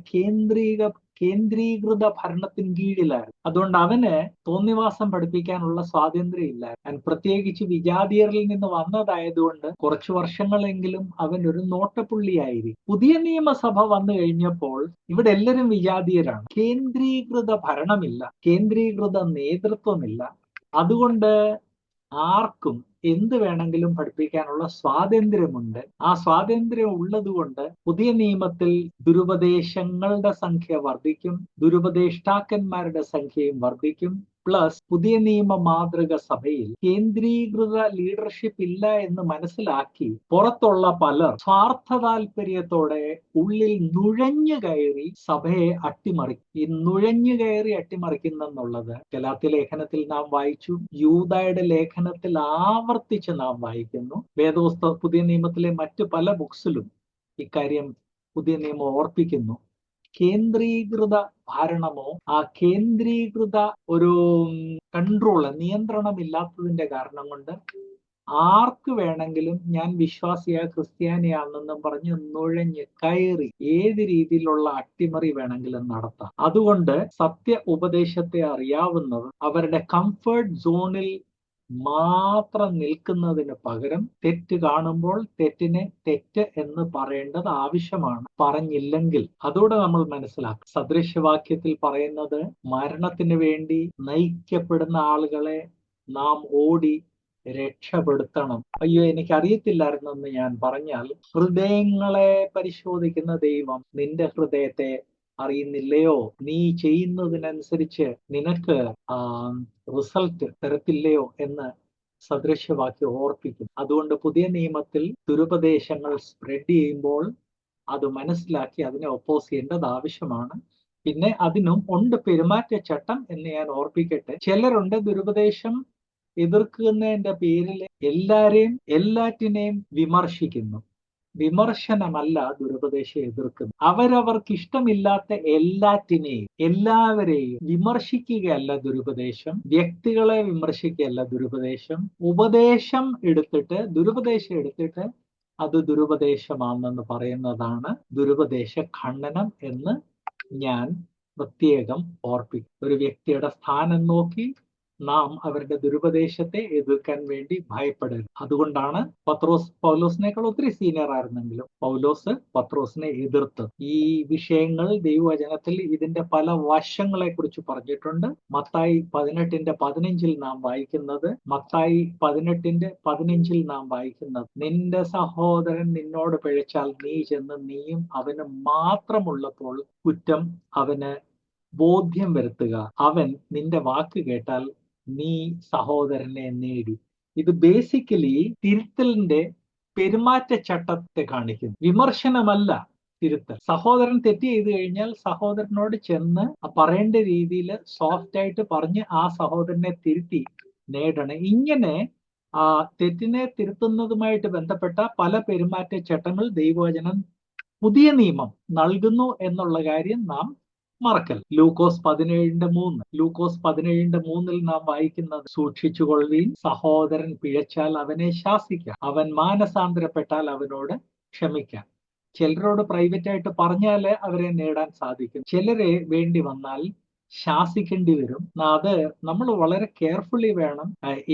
കേന്ദ്രീകൃത ഭരണത്തിന് കീഴിലായിരുന്നു. അതുകൊണ്ട് അവന് തോന്നിവാസം പഠിപ്പിക്കാനുള്ള സ്വാതന്ത്ര്യം ഇല്ലായിരുന്നു. പ്രത്യേകിച്ച് വിജാതീയരിൽ നിന്ന് വന്നതായതുകൊണ്ട് കുറച്ചു വർഷങ്ങളെങ്കിലും അവൻ ഒരു നോട്ടപ്പുള്ളിയായിരിക്കും. പുതിയ നിയമസഭ വന്നു കഴിഞ്ഞപ്പോൾ ഇവിടെ എല്ലാവരും വിജാതീയരാണ്. കേന്ദ്രീകൃത ഭരണമില്ല, കേന്ദ്രീകൃത നേതൃത്വമില്ല. അതുകൊണ്ട് ആർക്കും എന്ത് വേണമെങ്കിലും പഠിപ്പിക്കാനുള്ള സ്വാതന്ത്ര്യമുണ്ട്. ആ സ്വാതന്ത്ര്യം ഉള്ളത് കൊണ്ട് പുതിയ നിയമത്തിൽ ദുരുപദേശങ്ങളുടെ സംഖ്യ വർദ്ധിക്കും, ദുരുപദേഷ്ടാക്കന്മാരുടെ സംഖ്യയും വർദ്ധിക്കും. പ്ലസ് പുതിയ നിയമ മാതൃക സഭയിൽ കേന്ദ്രീകൃത ലീഡർഷിപ്പ് ഇല്ല എന്ന് മനസ്സിലാക്കി പുറത്തുള്ള പലർ സ്വാർത്ഥ താല്പര്യത്തോടെ ഉള്ളിൽ നുഴഞ്ഞു കയറി സഭയെ ഈ നുഴഞ്ഞു കയറി അട്ടിമറിക്കുന്നെന്നുള്ളത് ഗലാത്യ ലേഖനത്തിൽ നാം വായിച്ചു, യൂദായുടെ ലേഖനത്തിൽ ആവർത്തിച്ച് നാം വായിക്കുന്നു. പുതിയ നിയമത്തിലെ മറ്റു പല ബുക്സിലും ഇക്കാര്യം പുതിയ നിയമം ഓർപ്പിക്കുന്നു. കേന്ദ്രീകൃത ഭരണമോ ആ കേന്ദ്രീകൃത ഒരു നിയന്ത്രണം ഇല്ലാത്തതിന്റെ കാരണം കൊണ്ട് ആർക്ക് വേണമെങ്കിലും ഞാൻ ക്രിസ്ത്യാനിയാണെന്നും പറഞ്ഞ് നുഴഞ്ഞ് കയറി ഏത് രീതിയിലുള്ള അട്ടിമറി വേണമെങ്കിലും നടത്താം. അതുകൊണ്ട് സത്യ ഉപദേശത്തെ അറിയാവുന്നവർ അവരുടെ കംഫർട്ട് സോണിൽ മാത്രം നിൽക്കുന്നതിന് പകരം തെറ്റ് കാണുമ്പോൾ തെറ്റിനെ തെറ്റ് എന്ന് പറയേണ്ടത് ആവശ്യമാണ്. പറഞ്ഞില്ലെങ്കിൽ അതോടെ നമ്മൾ മനസ്സിലാക്കും. സദൃശവാക്യത്തിൽ പറയുന്നത് മരണത്തിന് വേണ്ടി നയിക്കപ്പെടുന്ന ആളുകളെ നാം ഓടി രക്ഷപ്പെടുത്തണം. അയ്യോ, എനിക്കറിയത്തില്ലായിരുന്നെന്ന് ഞാൻ പറഞ്ഞാൽ, ഹൃദയങ്ങളെ പരിശോധിക്കുന്ന ദൈവം നിന്റെ ഹൃദയത്തെ അറിയുന്നില്ലയോ? നീ ചെയ്യുന്നതിനനുസരിച്ച് നിനക്ക് റിസൾട്ട് തരത്തില്ലയോ എന്ന് സദൃശവാക്യം ഓർപ്പിക്കും. അതുകൊണ്ട് പുതിയ നിയമത്തിൽ ദുരുപദേശങ്ങൾ സ്പ്രെഡ് ചെയ്യുമ്പോൾ അത് മനസ്സിലാക്കി അതിനെ ഒപ്പോസ് ചെയ്യേണ്ടത് ആവശ്യമാണ്. പിന്നെ അതിനും ഉണ്ട് പെരുമാറ്റച്ചട്ടം എന്ന് ഞാൻ ഓർപ്പിക്കട്ടെ. ചിലരുണ്ട് ദുരുപദേശം എതിർക്കുന്നതിന്റെ പേരിൽ എല്ലാറ്റിനെയും വിമർശിക്കുന്നു. വിമർശനമല്ല ദുരുപദേശം എതിർക്കുന്നത്. അവരവർക്ക് ഇഷ്ടമില്ലാത്ത എല്ലാവരെയും വിമർശിക്കുകയല്ല ദുരുപദേശം. വ്യക്തികളെ വിമർശിക്കുകയല്ല ദുരുപദേശം. ദുരുപദേശം എടുത്തിട്ട് അത് ദുരുപദേശമാണെന്ന് പറയുന്നതാണ് ദുരുപദേശ ഖണ്ഡനം എന്ന് ഞാൻ പ്രത്യേകം ഓർപ്പിക്കും. ഒരു വ്യക്തിയുടെ സ്ഥാനം നോക്കി നാം അവരുടെ ദുരുപദേശത്തെ എതിർക്കാൻ വേണ്ടി ഭയപ്പെടരുത്. അതുകൊണ്ടാണ് പൗലോസിനേക്കാൾ ഒത്തിരി സീനിയർ ആയിരുന്നെങ്കിലും പത്രോസിനെ എതിർത്ത്. ഈ വിഷയങ്ങൾ ദൈവവചനത്തിൽ ഇതിന്റെ പല വശങ്ങളെ കുറിച്ച് പറഞ്ഞിട്ടുണ്ട്. മത്തായി 18:15 നാം വായിക്കുന്നത്, നിന്റെ സഹോദരൻ നിന്നോട് പിഴച്ചാൽ നീ ചെന്ന് നീയും അവന് മാത്രമുള്ളപ്പോൾ കുറ്റം അവന് ബോധ്യം വരുത്തുക. അവൻ നിന്റെ വാക്ക് കേട്ടാൽ നീ സഹോദരനെ നേടി. ഇത് ബേസിക്കലി തിരുത്തലിന്റെ പെരുമാറ്റച്ചട്ടത്തെ കാണിക്കുന്നു. വിമർശനമല്ല തിരുത്തൽ. സഹോദരൻ തെറ്റ് ചെയ്തു കഴിഞ്ഞാൽ സഹോദരനോട് ചെന്ന് പറയേണ്ട രീതിയിൽ സോഫ്റ്റ് ആയിട്ട് പറഞ്ഞ് ആ സഹോദരനെ തിരുത്തി നേടണം. ഇങ്ങനെ തെറ്റിനെ തിരുത്തുന്നതുമായിട്ട് ബന്ധപ്പെട്ട പല പെരുമാറ്റച്ചട്ടങ്ങൾ ദൈവവചനം പുതിയ നിയമം നൽകുന്നു എന്നുള്ള കാര്യം നാം മറക്കൽ. ലൂക്കോസ് 17:3 നാം വായിക്കുന്നത്, സൂക്ഷിച്ചുകൊള്ളുവീൻ, സഹോദരൻ പിഴച്ചാൽ അവനെ ശാസിക്കാം, അവൻ മാനസാന്തരപ്പെട്ടാൽ അവനോട് ക്ഷമിക്കാം. ചിലരോട് പ്രൈവറ്റ് ആയിട്ട് പറഞ്ഞാല് അവരെ നേടാൻ സാധിക്കും. ചിലരെ വേണ്ടി വന്നാൽ ശാസിക്കേണ്ടി വരും. അത് നമ്മൾ വളരെ കെയർഫുള്ളി വേണം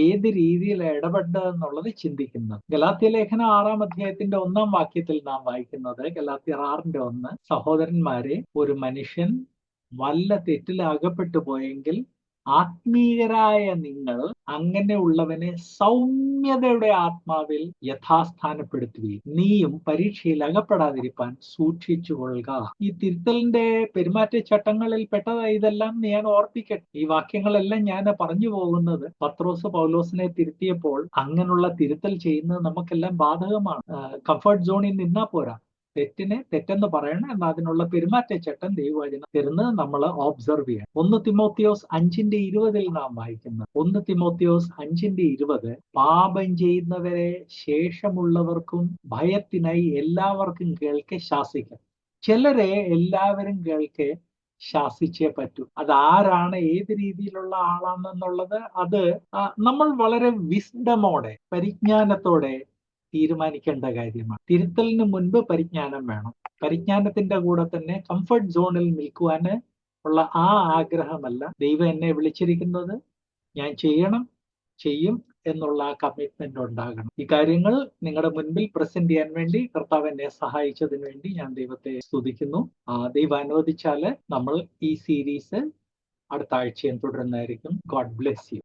ഏത് രീതിയിൽ ഇടപെട്ടതെന്നുള്ളത് ചിന്തിക്കുന്നത്. ഗലാത്യ ലേഖനം 6-ാം അധ്യായത്തിന്റെ 1-ാം വാക്യത്തിൽ നാം വായിക്കുന്നത്, ഗലാത്യർ 6:1, സഹോദരന്മാരെ, ഒരു മനുഷ്യൻ വല്ല തെറ്റിൽ അകപ്പെട്ടു പോയെങ്കിൽ ആത്മീയരായ നിങ്ങൾ അങ്ങനെയുള്ളവനെ സൗമ്യതയുടെ ആത്മാവിൽ യഥാസ്ഥാനപ്പെടുത്തുകയും നീയും പരീക്ഷയിൽ അകപ്പെടാതിരിക്കാൻ സൂക്ഷിച്ചുകൊള്ളുക. ഈ തിരുത്തലിന്റെ പെരുമാറ്റച്ചട്ടങ്ങളിൽ പെട്ടതായി ഇതെല്ലാം ഞാൻ ഓർപ്പിക്കട്ടെ. ഈ വാക്യങ്ങളെല്ലാം ഞാൻ പറഞ്ഞു പോകുന്നത് പൗലോസിനെ തിരുത്തിയപ്പോൾ അങ്ങനെയുള്ള തിരുത്തൽ ചെയ്യുന്നത് നമുക്കെല്ലാം ബാധകമാണ്. കംഫർട്ട് സോണിൽ നിന്നാ പോരാ, തെറ്റിനെ തെറ്റെന്ന് പറയണം. എന്നാൽ അതിനുള്ള പെരുമാറ്റച്ചട്ടം ദൈവവചനം തരുന്നത് നമ്മൾ ഒബ്സർവ് ചെയ്യണം. 1 തിമോത്തിയോസ് 5:20 നാം വായിക്കുന്നത്, 1 തിമോത്തിയോസ് 5:20, പാപം ചെയ്യുന്നവരെ ശേഷമുള്ളവർക്കും ഭയത്തിനായി എല്ലാവർക്കും കേൾക്കെ ശാസിക്കാം. ചിലരെ എല്ലാവരും കേൾക്കെ ശാസിച്ചേ പറ്റൂ. അത് ആരാണ്, ഏത് രീതിയിലുള്ള ആളാണെന്നുള്ളത് അത് നമ്മൾ വളരെ വിസ്ഡമോടെ, പരിജ്ഞാനത്തോടെ തീരുമാനിക്കേണ്ട കാര്യമാണ്. തിരുത്തലിന് മുൻപ് പരിജ്ഞാനം വേണം. പരിജ്ഞാനത്തിന്റെ കൂടെ തന്നെ കംഫർട്ട് സോണിൽ നിൽക്കുവാന് ഉള്ള ആ ആഗ്രഹമല്ല ദൈവം എന്നെ വിളിച്ചിരിക്കുന്നത്. ഞാൻ ചെയ്യും എന്നുള്ള ആ കമ്മിറ്റ്മെന്റ് ഉണ്ടാകണം. ഈ കാര്യങ്ങൾ നിങ്ങളുടെ മുൻപിൽ പ്രസന്റ് ചെയ്യാൻ വേണ്ടി കർത്താവ് എന്നെ സഹായിച്ചതിന് വേണ്ടി ഞാൻ ദൈവത്തെ സ്തുതിക്കുന്നു. ദൈവം അനുവദിച്ചാല് നമ്മൾ ഈ സീരീസ് അടുത്ത ആഴ്ചയും തുടരുന്നതായിരിക്കും. God bless you.